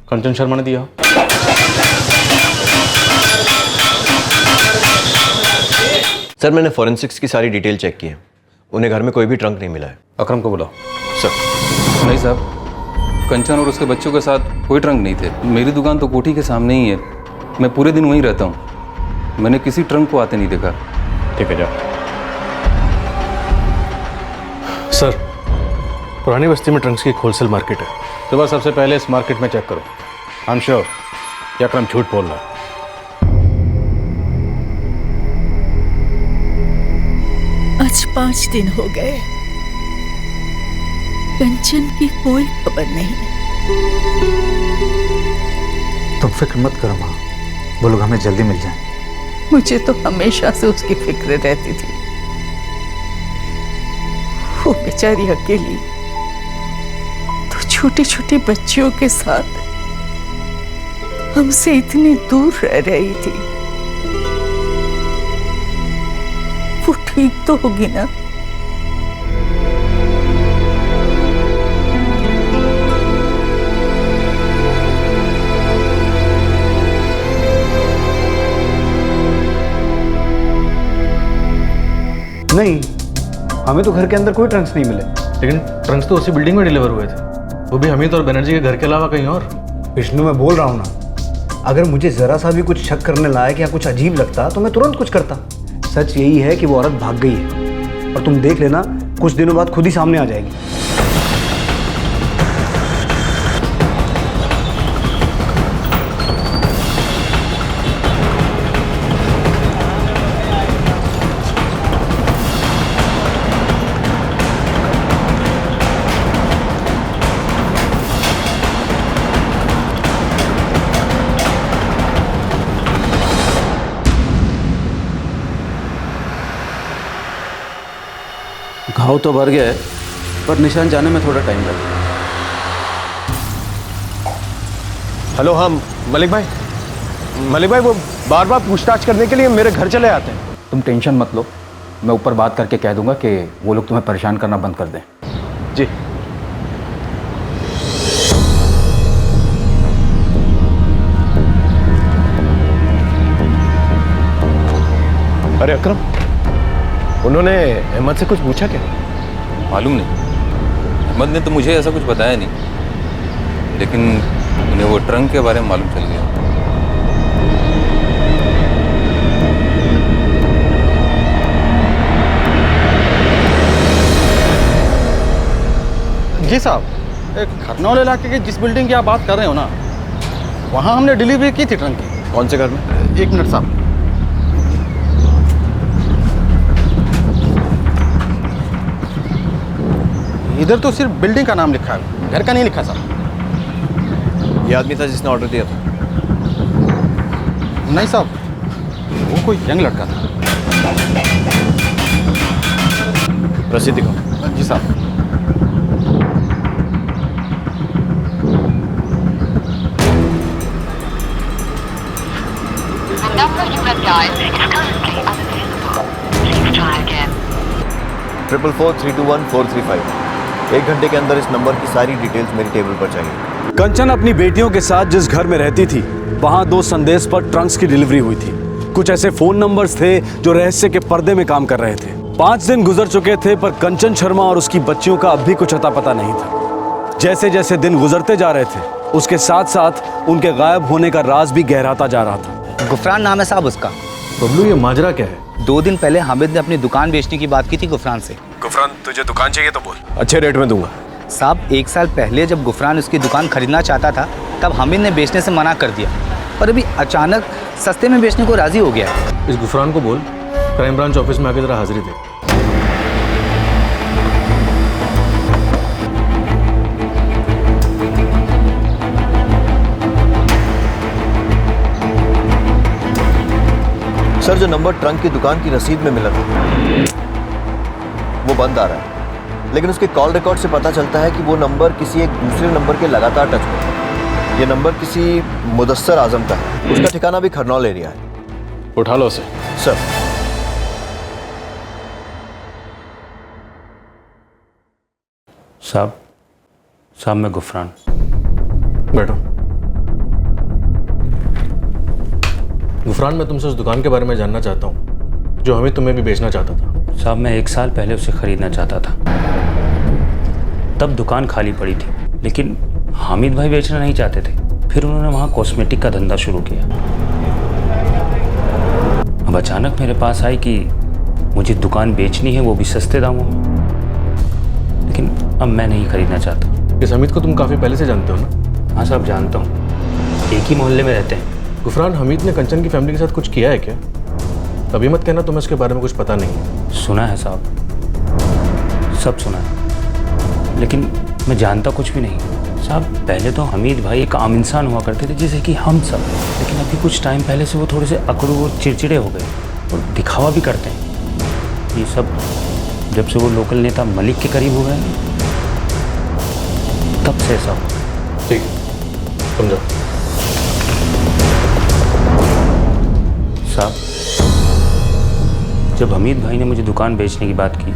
कंचन शर्मा ने दिया हो? सर, मैंने फॉरेंसिक्स की सारी डिटेल चेक की है, उन्हें घर में कोई भी ट्रंक नहीं मिला है। अकरम को बुलाओ। सर। नहीं साहब, कंचन और उसके बच्चों के साथ कोई ट्रंक नहीं थे। मेरी दुकान तो कोठी के सामने ही है, मैं पूरे दिन वहीं रहता हूँ। मैंने किसी ट्रंक को आते नहीं देखा। ठीक है, जाओ। सर, पुरानी बस्ती में ट्रंक्स की एक होलसेल मार्केट है। सुबह सबसे पहले इस मार्केट में चेक करो। आई एम श्योर ये अकरम झूठ बोल रहा है। आज 5 दिन हो गए, कंचन की कोई खबर नहीं। तुम फिक्र मत करो माँ, वो लोग हमें जल्दी मिल जाएं। मुझे तो हमेशा से उसकी फिक्र रहती थी। वो बेचारी अकेली तो छोटे छोटे बच्चियों के साथ हमसे इतनी दूर रह रही थी। वो ठीक तो होगी ना? नहीं, हमें तो घर के अंदर कोई ट्रंक्स नहीं मिले। लेकिन ट्रंक्स तो उसी बिल्डिंग में डिलीवर हुए थे, वो भी हमीद और बनर्जी के घर के अलावा कहीं और। विष्णु, मैं बोल रहा हूँ ना, अगर मुझे ज़रा सा भी कुछ शक करने लायक या कुछ अजीब लगता तो मैं तुरंत कुछ करता। सच यही है कि वो औरत भाग गई है और तुम देख लेना कुछ दिनों बाद खुद ही सामने आ जाएगी। घाव तो भर गया है, पर निशान जाने में थोड़ा टाइम लगेगा। हेलो, हाँ मलिक भाई। मलिक भाई, वो बार बार पूछताछ करने के लिए मेरे घर चले आते हैं। तुम टेंशन मत लो, मैं ऊपर बात करके कह दूंगा कि वो लोग तुम्हें परेशान करना बंद कर दें। जी। अरे अकरम, उन्होंने अहमद से कुछ पूछा क्या? मालूम नहीं, अहमद ने तो मुझे ऐसा कुछ बताया नहीं, लेकिन उन्हें वो ट्रंक के बारे में मालूम चल गया। जी साहब, एक खरनौल इलाके की जिस बिल्डिंग की आप बात कर रहे हो ना, वहाँ हमने डिलीवरी की थी ट्रंक की। कौन से घर में? एक मिनट साहब। इधर तो सिर्फ बिल्डिंग का नाम लिखा है, घर का नहीं लिखा साहब। ये आदमी था जिसने ऑर्डर दिया था? नहीं साहब, वो कोई यंग लड़का था। रसीद दिखाओ। जी साहब। ट्रिपल 4321435। 1 घंटे के अंदर इस नंबर की सारी डिटेल्स मेरी टेबल पर चाहिए। कंचन अपनी बेटियों के साथ जिस घर में रहती थी, वहां 2 संदेश पर ट्रंक्स की डिलीवरी हुई थी। कुछ ऐसे फोन नंबर्स थे जो रहस्य के पर्दे में काम कर रहे थे। 5 दिन गुजर चुके थे, पर कंचन शर्मा और उसकी बच्चियों का अब भी कुछ अता पता नहीं था। जैसे जैसे दिन गुजरते जा रहे थे, उसके साथ साथ उनके गायब होने का राज भी गहराता जा रहा था। गुफरान नाम है साहब उसका। बबलू, ये माजरा क्या है? 2 दिन पहले हामिद ने अपनी दुकान बेचने की बात की थी गुफरान से। गुफरान, तुझे दुकान चाहिए तो बोल, अच्छे रेट में दूंगा। साहब, 1 साल पहले जब गुफरान उसकी दुकान खरीदना चाहता था, तब हामिद ने बेचने से मना कर दिया, पर अभी अचानक सस्ते में बेचने को राजी हो गया है। इस गुफरान को बोल क्राइम ब्रांच ऑफिस में आके जरा हाजिरी दे। सर, जो नंबर ट्रंक की दुकान की रसीद में मिला था वो बंद आ रहा है, लेकिन उसके कॉल रिकॉर्ड से पता चलता है कि वो नंबर किसी एक दूसरे नंबर के लगातार टच में है। ये नंबर किसी मुदस्सर आजम का है। उसका ठिकाना भी खरनौल एरिया है। उठा लो उसे। सर। साहब मैं गुफरान। बैठो। गुफरान, मैं तुमसे उस दुकान के बारे में जानना चाहता हूँ जो हमें तुम्हें भी बेचना चाहता था। साहब, मैं 1 साल पहले उसे खरीदना चाहता था, तब दुकान खाली पड़ी थी, लेकिन हामिद भाई बेचना नहीं चाहते थे। फिर उन्होंने वहाँ कॉस्मेटिक का धंधा शुरू किया। अब अचानक मेरे पास आई कि मुझे दुकान बेचनी है, वो भी सस्ते दामों में, लेकिन अब मैं नहीं खरीदना चाहता। इस हमीद को तुम काफ़ी पहले से जानते हो ना? हाँ साहब, जानता हूँ, एक ही मोहल्ले में रहते हैं। गुफरान, हमीद ने कंचन की फैमिली के साथ कुछ किया है क्या? अभी मत कहना तुम्हें उसके बारे में कुछ पता नहीं है। सुना है साहब, सब सुना है, लेकिन मैं जानता कुछ भी नहीं। साहब, पहले तो हमीद भाई एक आम इंसान हुआ करते थे जैसे कि हम सब, लेकिन अभी कुछ टाइम पहले से वो थोड़े से अकड़ू और चिड़चिड़े हो गए और दिखावा भी करते हैं। ये सब जब से वो लोकल नेता मलिक के करीब हो गए, तब से ऐसा हुआ। ठीक है, समझो। साहब, जब हमीद भाई ने मुझे दुकान बेचने की बात की,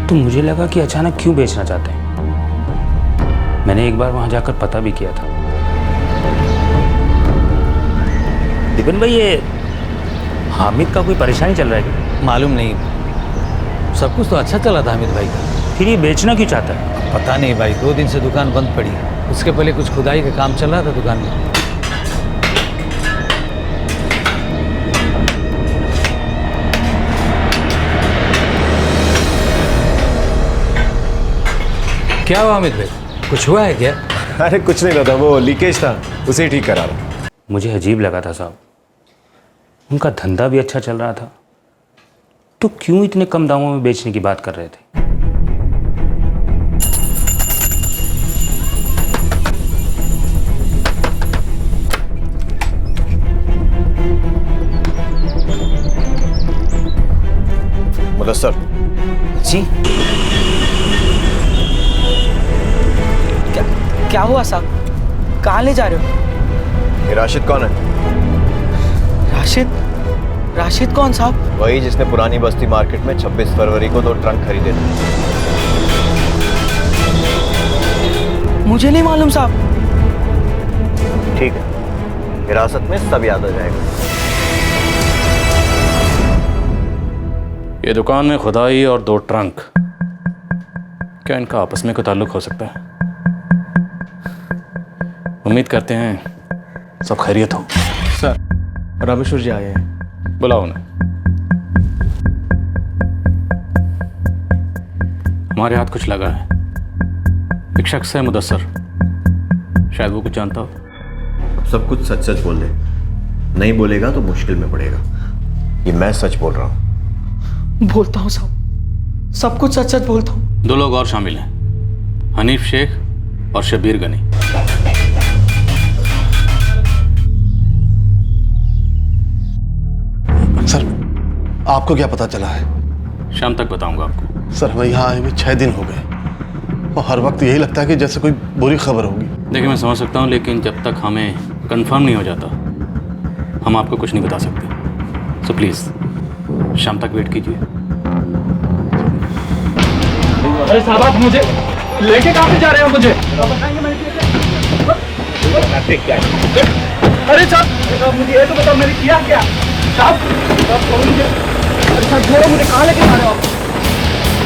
तो मुझे लगा कि अचानक क्यों बेचना चाहते हैं। मैंने एक बार वहां जाकर पता भी किया था। दीपन भाई, ये हामिद का कोई परेशानी चल रहा है क्या? मालूम नहीं, सब कुछ तो अच्छा चला था हामिद भाई का। फिर ये बेचना क्यों चाहता है? पता नहीं भाई, 2 दिन से दुकान बंद पड़ी है। उसके पहले कुछ खुदाई का काम चल रहा था दुकान में। क्या हुआ अमित भाई, कुछ हुआ है क्या? अरे कुछ नहीं दादा, वो लीकेज था, उसे ही ठीक करा रहा। मुझे अजीब लगा था साहब, उनका धंधा भी अच्छा चल रहा था, तो क्यों इतने कम दामों में बेचने की बात कर रहे थे? मुदस्सर जी, क्या हुआ साहब? कहाँ ले जा रहे हो? ये राशिद कौन है? राशिद? राशिद कौन साहब? वही जिसने पुरानी बस्ती मार्केट में 26 फरवरी को 2 ट्रंक खरीदे थे। मुझे नहीं मालूम साहब। ठीक है, हिरासत में सब याद आ जाएगा। ये दुकान में खुदाई और 2 ट्रंक, क्या इनका आपस में कोई ताल्लुक हो सकता है? उम्मीद करते हैं सब खैरियत हो। सर, रामेश्वर जी आए हैं। बुलाओ उन्हें। हमारे हाथ कुछ लगा है। एक शख्स है मुदस्सर, शायद वो कुछ जानता हो। सब कुछ सच सच बोल दे, नहीं बोलेगा तो मुश्किल में पड़ेगा। ये मैं सच बोल रहा हूँ। बोलता हूँ साहब, सब कुछ सच सच बोलता हूँ। 2 लोग और शामिल हैं, हनीफ शेख और शबीर गनी। सर, आपको क्या पता चला है? शाम तक बताऊंगा आपको। सर, हमें यहाँ आए हुए 6 दिन हो गए और हर वक्त यही लगता है कि जैसे कोई बुरी खबर होगी। देखिए, मैं समझ सकता हूँ, लेकिन जब तक हमें कंफर्म नहीं हो जाता हम आपको कुछ नहीं बता सकते। सो प्लीज़ शाम तक वेट कीजिए। अरे साहब, आप मुझे लेके कहाँ पे जा रहे हो? मुझे अरे साहब, मुझे ये तो बताओ मैंने किया क्या? साहब, मुझे, अरे साहब छोड़ो, मुझे कहाँ लेके जा रहे हो आप?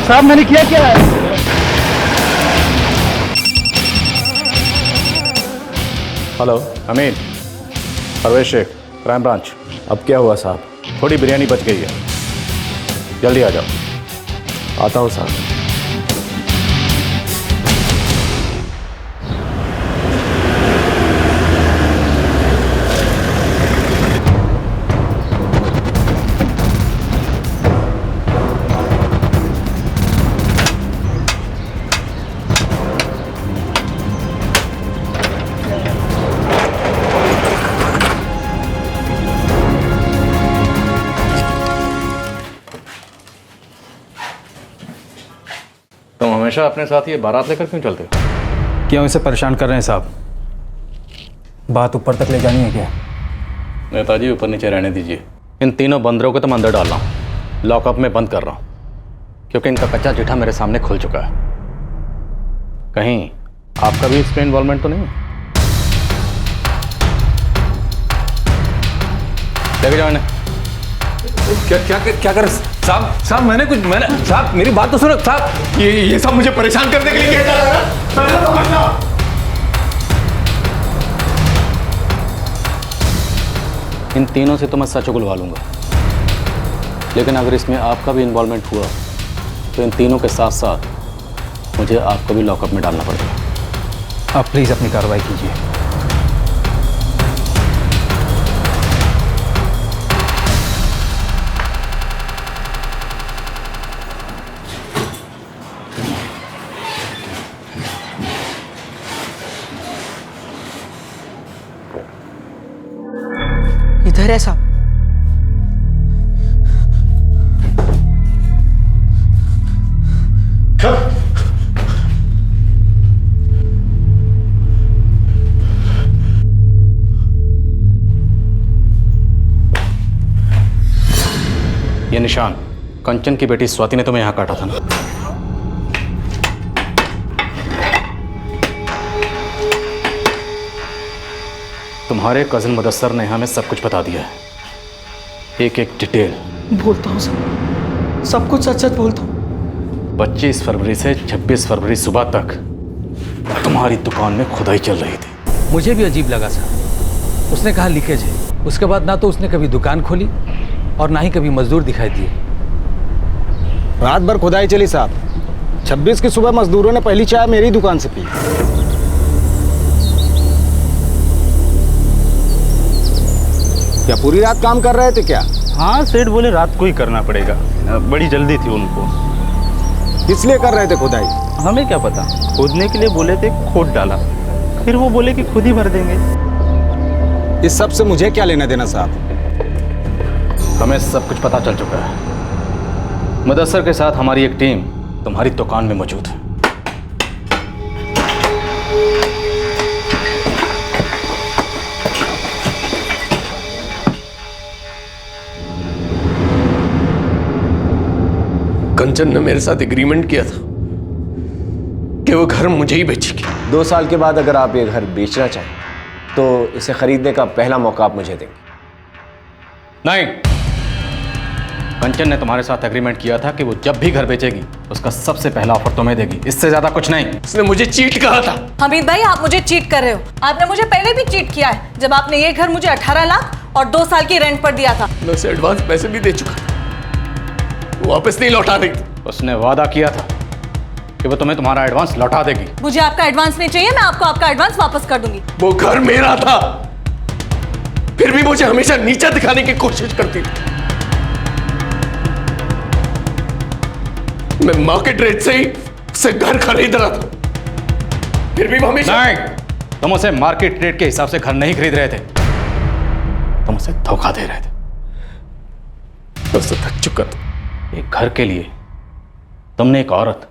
साहब, मैंने किया क्या है? हेलो अमीन, परवेश शेख, क्राइम ब्रांच। अब क्या हुआ साहब? थोड़ी बिरयानी बच गई है, जल्दी आ जाओ। आता हूँ साहब। तुम हमेशा अपने साथ ये बारात लेकर क्यों चलते हो? क्यों इसे परेशान कर रहे हैं साहब? बात ऊपर तक ले जानी है क्या? नेताजी, ऊपर नीचे रहने दीजिए। इन तीनों बंदरों को तो मैं अंदर डाल रहा हूँ, लॉकअप में बंद कर रहा हूँ, क्योंकि इनका कच्चा चिट्ठा मेरे सामने खुल चुका है। कहीं आपका भी इसमें इन्वॉल्वमेंट तो नहीं है? लेके जाओ इन्हें। क्या कर साहब? मैंने साहब, मेरी बात तो सुनो साहब। ये सब मुझे परेशान करने के लिए किया जा रहा है। इन तीनों से तो मैं सच उगलवा लूंगा, लेकिन अगर इसमें आपका भी इन्वॉल्वमेंट हुआ तो इन तीनों के साथ साथ मुझे आपको भी लॉकअप में डालना पड़ेगा। आप प्लीज़ अपनी कार्रवाई कीजिए। इधर है साहब। ये निशान कंचन की बेटी स्वाति ने तुम्हें यहां काटा था ना? तुम्हारे कजिन मुदस्सर ने हमें सब कुछ बता दिया है, एक एक डिटेल। बोलता हूँ सर, सब कुछ सच सच बोलता हूँ। 25 फरवरी से 26 फरवरी सुबह तक तुम्हारी दुकान में खुदाई चल रही थी। मुझे भी अजीब लगा सर। उसने कहा लीकेज है, उसके बाद ना तो उसने कभी दुकान खोली और ना ही कभी मजदूर दिखाई दिए। रात भर खुदाई चली साहब, 26 की सुबह मजदूरों ने पहली चाय मेरी दुकान से पी। क्या पूरी रात काम कर रहे थे क्या? हाँ, सेठ बोले रात को ही करना पड़ेगा, बड़ी जल्दी थी उनको। किस लिए कर रहे थे खुदाई? हमें क्या पता, खोदने के लिए बोले थे, खोद डाला, फिर वो बोले कि खुद ही भर देंगे। इस सब से मुझे क्या लेना देना साहब? हमें सब कुछ पता चल चुका है। मुदस्सर के साथ हमारी एक टीम तुम्हारी दुकान में मौजूद है। कंचन ने मेरे साथ एग्रीमेंट किया था कि वो घर मुझे ही बेचेगी। 2 साल के बाद अगर आप ये घर बेचना चाहें तो इसे खरीदने का पहला मौका आप मुझे देंगे। नहीं, कंचन ने तुम्हारे साथ एग्रीमेंट किया था कि वो जब भी घर बेचेगी उसका सबसे पहला ऑफर तुम्हें देगी, इससे ज्यादा कुछ नहीं। उसने मुझे चीट कहा था। हमीद भाई, आप मुझे चीट कर रहे हो। आपने मुझे पहले भी चीट किया है, जब आपने ये घर मुझे 18 लाख और 2 साल की रेंट पर दिया था। मैं उसे एडवांस पैसे भी दे चुका था, वो वापस नहीं लौटा रही थी। उसने वादा किया था कि वो तुम्हें तुम्हारा एडवांस लौटा देगी। मुझे आपका एडवांस नहीं चाहिए, मैं आपको आपका एडवांस वापस कर दूंगी। वो घर मेरा था, फिर भी मुझे हमेशा नीचा दिखाने की कोशिश करती थी। मैं मार्केट रेट से ही उससे घर खरीद रहा था, फिर भी वो हमेशा। नहीं, तुम उसे मार्केट रेट के हिसाब से घर नहीं खरीद रहे थे, तुम उसे धोखा दे रहे थे। मैं उससे थक चुका था। एक घर के लिए तुमने एक औरत,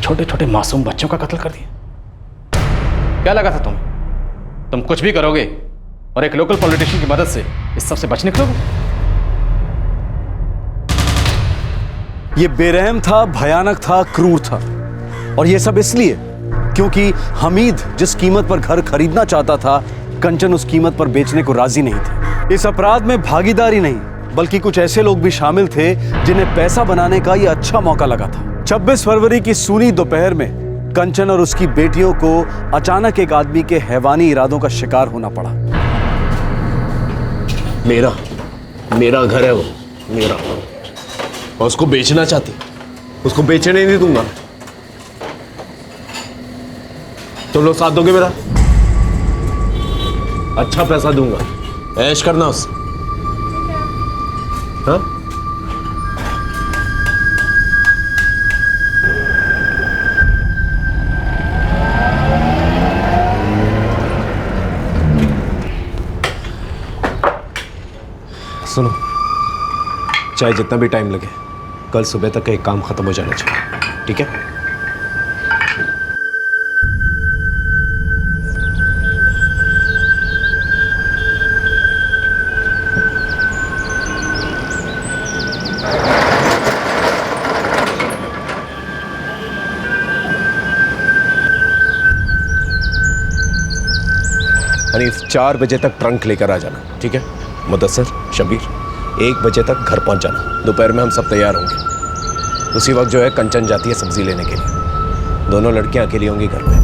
छोटे छोटे मासूम बच्चों का कत्ल कर दिया। क्या लगा था तुम्हें तुम कुछ भी करोगे और एक लोकल पॉलिटिशियन की मदद से इस सब से बच निकलोगे? ये बेरहम था, भयानक था, क्रूर था। और ये सब इसलिए क्योंकि हमीद जिस कीमत पर घर खरीदना चाहता था, कंचन उस कीमत पर बेचने को राजी नहीं थे। इस अपराध में भागीदारी नहीं, बल्कि कुछ ऐसे लोग भी शामिल थे जिन्हें पैसा बनाने का यह अच्छा मौका लगा था। 26 फरवरी की सूनी दोपहर में कंचन और उसकी बेटियों को अचानक एक आदमी के हैवानी इरादों का शिकार होना पड़ा। मेरा घर है वो, मेरा। और उसको बेचना चाहती, उसको बेचने नहीं दूंगा। तुम लोग साथ दोगे मेरा? अच्छा पैसा दूंगा, ऐश करना उससे। हाँ? सुनो, चाहे जितना भी टाइम लगे, कल सुबह तक एक काम खत्म हो जाना चाहिए, ठीक है? हनीफ 4 बजे तक ट्रंक लेकर आ जाना, ठीक है? मुदस्सर, शबीर 1 बजे तक घर पहुंच जाना। दोपहर में हम सब तैयार होंगे। उसी वक्त जो है कंचन जाती है सब्जी लेने के लिए। दोनों लड़कियां अकेली होंगी घर में।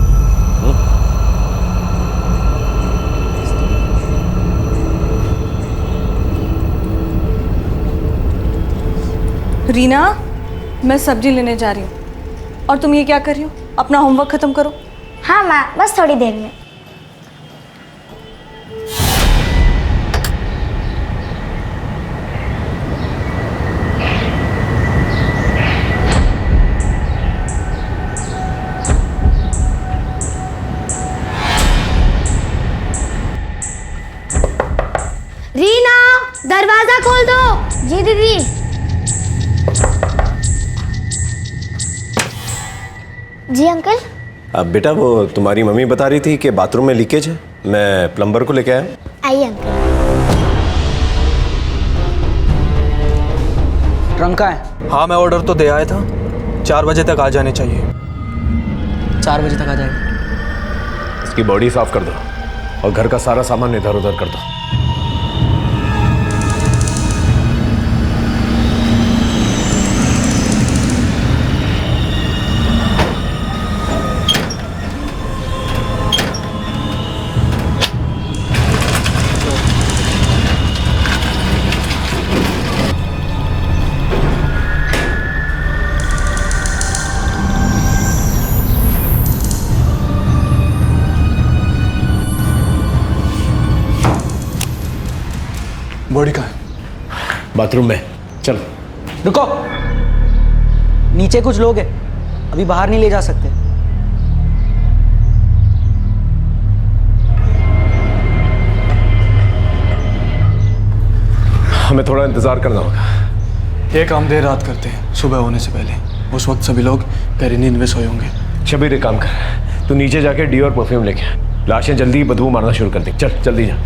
रीना, मैं सब्जी लेने जा रही हूँ और तुम ये क्या कर रही हो? अपना होमवर्क खत्म करो। हाँ माँ, बस थोड़ी देर में। रीना, दरवाजा खोल दो। जी दीदी। जी अंकल। अब बेटा, वो तुम्हारी मम्मी बता रही थी कि बाथरूम में लीकेज है, मैं प्लम्बर को लेके आया। आइए अंकल। ट्रंक का है? हाँ, मैं ऑर्डर तो दे आया था, 4 बजे तक आ जाने चाहिए। 4 बजे तक आ जाएगा। इसकी बॉडी साफ कर दो और घर का सारा सामान इधर उधर कर दो। बॉडी कहाँ है? बाथरूम में, चलो। रुको, नीचे कुछ लोग हैं, अभी बाहर नहीं ले जा सकते। हमें थोड़ा इंतजार करना होगा। एक काम देर रात करते हैं, सुबह होने से पहले। उस वक्त सभी लोग गहरी नींद में सोए होंगे। शबीर एक काम कर, तू नीचे जाके डी और परफ्यूम लेके आ। लाशें जल्दी ही बदबू मारना शुरू कर दें। चल जल्दी जा।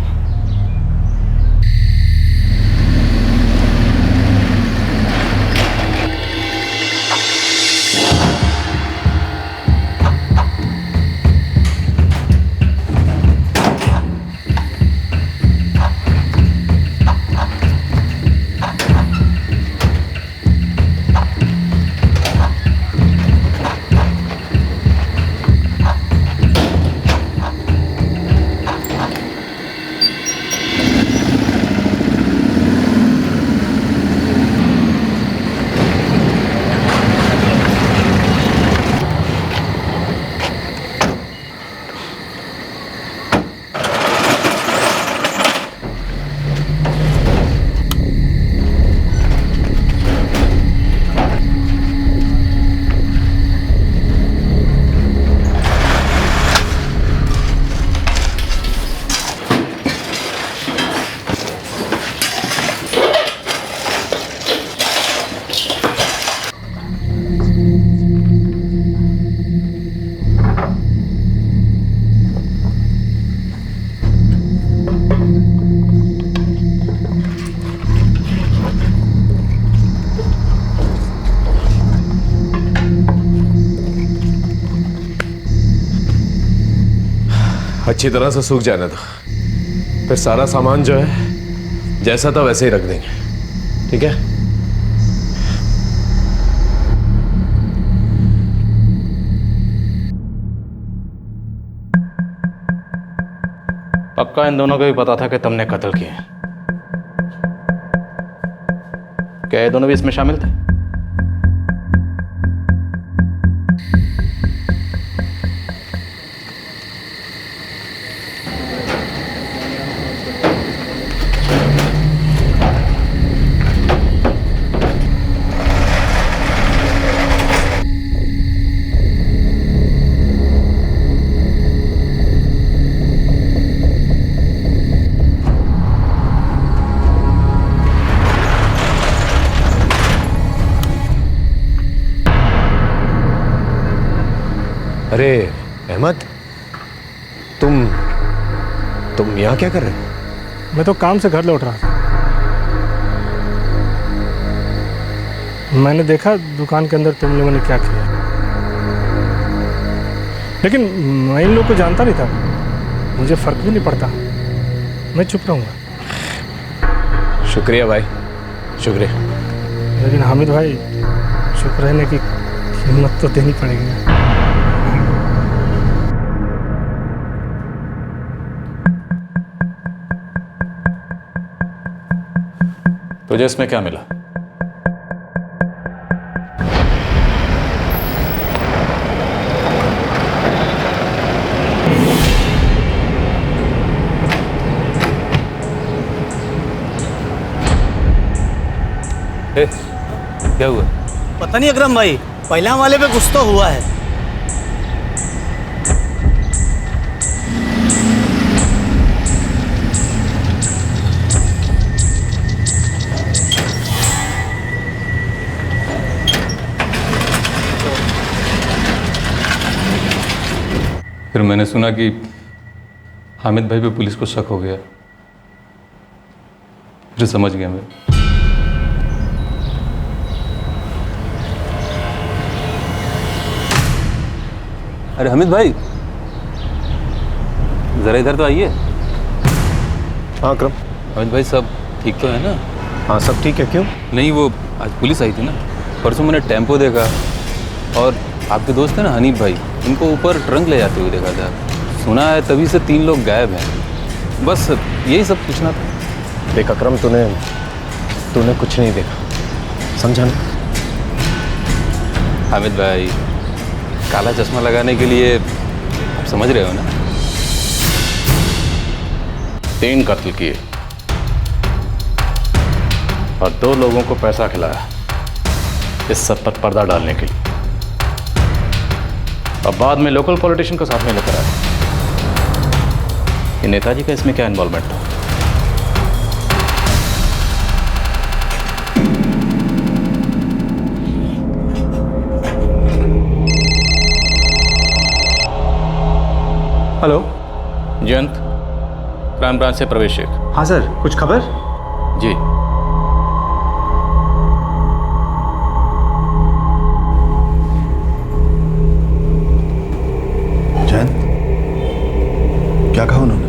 अच्छी तरह से सूख जाने दो, फिर सारा सामान जो है जैसा था वैसे ही रख देंगे, ठीक है? पक्का इन दोनों को भी पता था कि तुमने कत्ल किया। क्या ये दोनों भी इसमें शामिल थे? अरे अहमद, तुम यहाँ क्या कर रहे हो? मैं तो काम से घर लौट रहा था। मैंने देखा दुकान के अंदर तुम लोगों ने क्या किया, लेकिन मैं इन लोगों को जानता नहीं था, मुझे फर्क भी नहीं पड़ता, मैं चुप रहूँगा। शुक्रिया भाई, शुक्रिया। लेकिन हामिद भाई, चुप रहने की हिम्मत तो देनी पड़ेगी ना। तुझे इसमें क्या मिला? क्या हुआ? पता नहीं अकरम भाई, पहला वाले पे कुछ तो हुआ है। फिर मैंने सुना कि हामिद भाई पे पुलिस को शक हो गया, फिर समझ गया मैं। अरे हामिद भाई, जरा इधर तो आइए। हाँ अकरम। हामिद भाई सब ठीक तो है ना? हाँ सब ठीक है। क्यों? नहीं, वो आज पुलिस आई थी ना, परसों मैंने टेम्पो देखा और आपके दोस्त है ना हनीफ भाई, इनको ऊपर ट्रंक ले जाते हुए देखा था। सुना है तभी से 3 लोग गायब हैं। बस यही सब पूछना था। देख अकरम, तूने कुछ नहीं देखा, समझा ना? हामिद भाई, काला चश्मा लगाने के लिए आप समझ रहे हो ना? 3 कत्ल किए, और 2 लोगों को पैसा खिलाया इस सब पर पर्दा डालने के लिए, और बाद में लोकल पॉलिटिशियन को साथ में लेकर आया। ये नेताजी का इसमें क्या इन्वॉल्वमेंट था? हेलो, जयंत, क्राइम ब्रांच से प्रवेश शेख। हाँ सर, कुछ खबर? जी, जयंत, क्या कहा उन्होंने?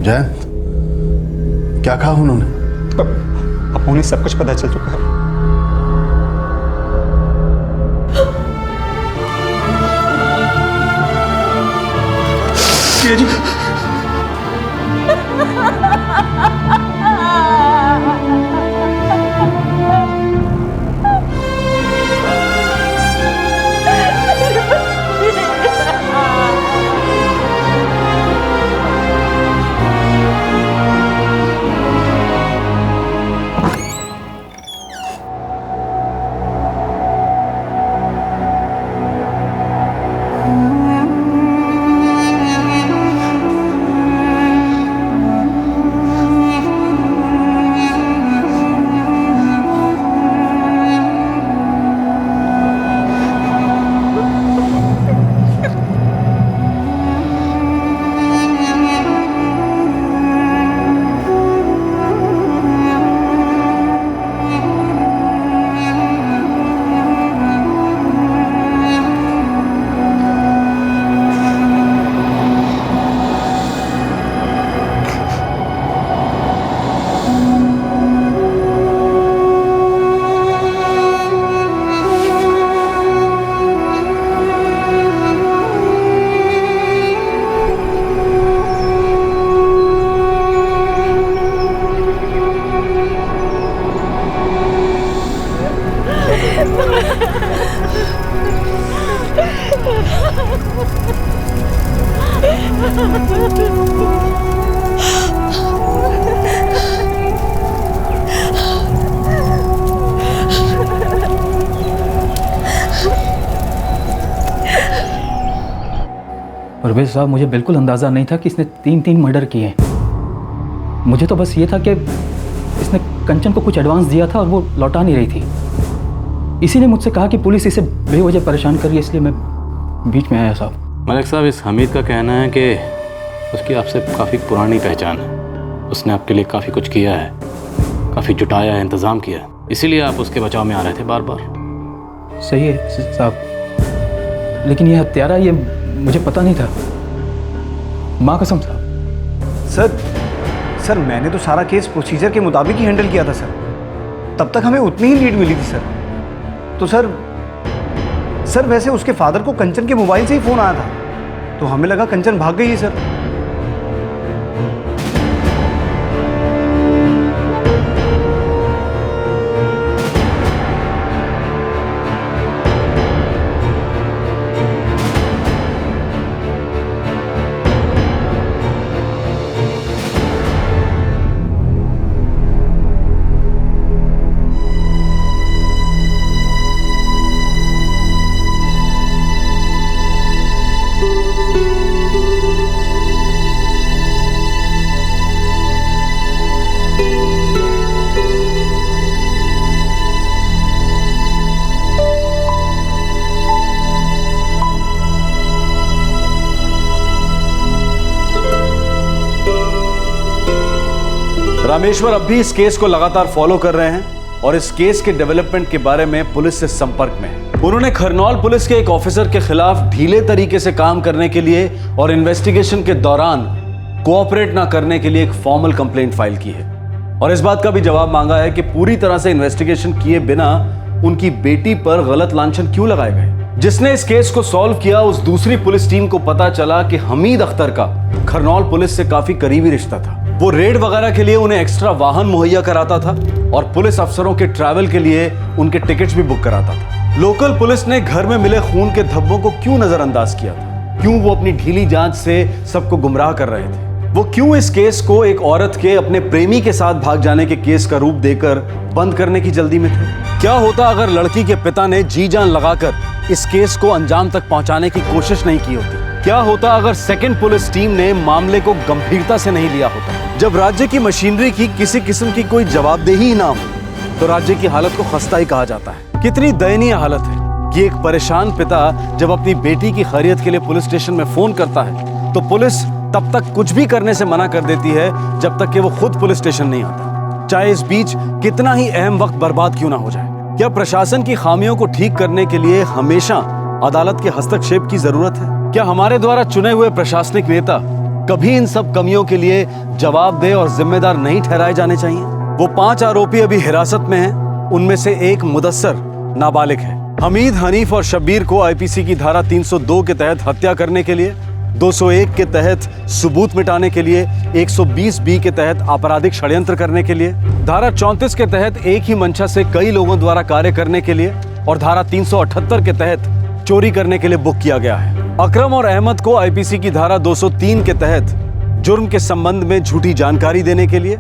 जयंत, क्या कहा उन्होंने? अब उन्हें सब कुछ पता चल चुका है। जी परवेज साहब, मुझे बिल्कुल अंदाज़ा नहीं था कि इसने 3 मर्डर किए हैं। मुझे तो बस ये था कि इसने कंचन को कुछ एडवांस दिया था और वो लौटा नहीं रही थी। इसी ने मुझसे कहा कि पुलिस इसे बेवजह परेशान कर रही है, इसलिए मैं बीच में आया साहब। मलिक साहब, इस हमीद का कहना है कि उसकी आपसे काफ़ी पुरानी पहचान है। उसने आपके लिए काफ़ी कुछ किया है, काफ़ी जुटाया है, इंतज़ाम किया है, इसीलिए आप उसके बचाव में आ रहे थे बार बार। सही है साहब, लेकिन ये हत्यारा, ये मुझे पता नहीं था, माँ कसम साहब। सर मैंने तो सारा केस प्रोसीजर के मुताबिक ही हैंडल किया था सर। तब तक हमें उतनी ही लीड मिली थी सर। तो सर वैसे उसके फादर को कंचन के मोबाइल से ही फ़ोन आया था, तो हमें लगा कंचन भाग गई है सर। रामेश्वर अब भी इस केस को लगातार फॉलो कर रहे हैं और इस केस के डेवलपमेंट के बारे में पुलिस से संपर्क में हैं। उन्होंने खरनौल पुलिस के एक ऑफिसर के खिलाफ ढीले तरीके से काम करने के लिए और इन्वेस्टिगेशन के दौरान कोऑपरेट ना करने के लिए एक फॉर्मल कंप्लेंट फाइल की है और इस बात का भी जवाब मांगा है कि पूरी तरह से इन्वेस्टिगेशन किए बिना उनकी बेटी पर गलत लांछन क्यों लगाए गए। जिसने इस केस को सॉल्व किया, उस दूसरी पुलिस टीम को पता चला कि हमीद अख्तर का खरनौल पुलिस से काफी करीबी रिश्ता था। वो रेड वगैरह के लिए उन्हें एक्स्ट्रा वाहन मुहैया कराता था और पुलिस अफसरों के ट्रैवल के लिए उनके टिकट्स भी बुक कराता था। लोकल पुलिस ने घर में मिले खून के धब्बों को क्यों नजरअंदाज किया था? क्यों वो अपनी ढीली जांच से सबको गुमराह कर रहे थे? वो क्यों इस केस को एक औरत के अपने प्रेमी के साथ भाग जाने के केस का रूप देकर बंद करने की जल्दी में थे? क्या होता अगर लड़की के पिता ने जी जान लगाकर इस केस को अंजाम तक पहुंचाने की कोशिश नहीं की होती? क्या होता अगर सेकंड पुलिस टीम ने मामले को गंभीरता से नहीं लिया होता? जब राज्य की मशीनरी की किसी किस्म की कोई जवाबदेही ही ना हो तो राज्य की हालत को खस्ता ही कहा जाता है। कितनी दयनीय हालत है कि एक परेशान पिता जब अपनी बेटी की खैरियत के लिए पुलिस स्टेशन में फोन करता है तो पुलिस तब तक कुछ भी करने से मना कर देती है जब तक कि वो खुद पुलिस स्टेशन नहीं आता, चाहे इस बीच कितना ही अहम वक्त बर्बाद क्यों ना हो जाए। क्या प्रशासन की खामियों को ठीक करने के लिए हमेशा अदालत के हस्तक्षेप की जरूरत है? क्या हमारे द्वारा चुने हुए प्रशासनिक नेता कभी इन सब कमियों के लिए जवाबदेह और जिम्मेदार नहीं ठहराए जाने चाहिए? वो 5 आरोपी अभी हिरासत में हैं, उनमें से एक मुदस्सर नाबालिग है। हमीद, हनीफ और शब्बीर को आईपीसी की धारा 302 के तहत हत्या करने के लिए, 201 के तहत सबूत मिटाने के लिए, 120 बी के तहत आपराधिक षड्यंत्र करने के लिए, धारा 34 के तहत एक ही मंशा से कई लोगों द्वारा कार्य करने के लिए और धारा 378 के तहत चोरी करने के लिए बुक किया गया है। अकरम और अहमद को आईपीसी की धारा 203 के तहत जुर्म के संबंध में झूठी जानकारी देने के लिए,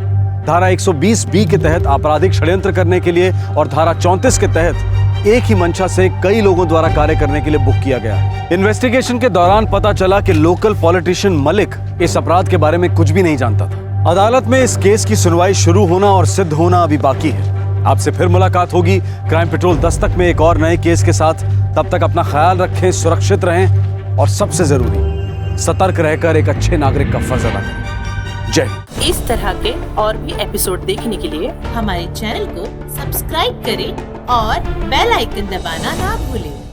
धारा 120 बी के तहत आपराधिक षड्यंत्र करने के लिए और धारा 34 के तहत एक ही मंशा से कई लोगों द्वारा कार्य करने के लिए बुक किया गया है। इन्वेस्टिगेशन के दौरान पता चला कि लोकल पॉलिटिशियन मलिक इस अपराध के बारे में कुछ भी नहीं जानता था। अदालत में इस केस की सुनवाई शुरू होना और सिद्ध होना अभी बाकी है। आपसे फिर मुलाकात होगी क्राइम पेट्रोल दस्तक में एक और नए केस के साथ। तब तक अपना ख्याल रखें, सुरक्षित रहें और सबसे जरूरी सतर्क रहकर एक अच्छे नागरिक का फर्ज अदा करें। जय हिंद। इस तरह के और भी एपिसोड देखने के लिए हमारे चैनल को सब्सक्राइब करें और बेल आइकन दबाना ना भूलें।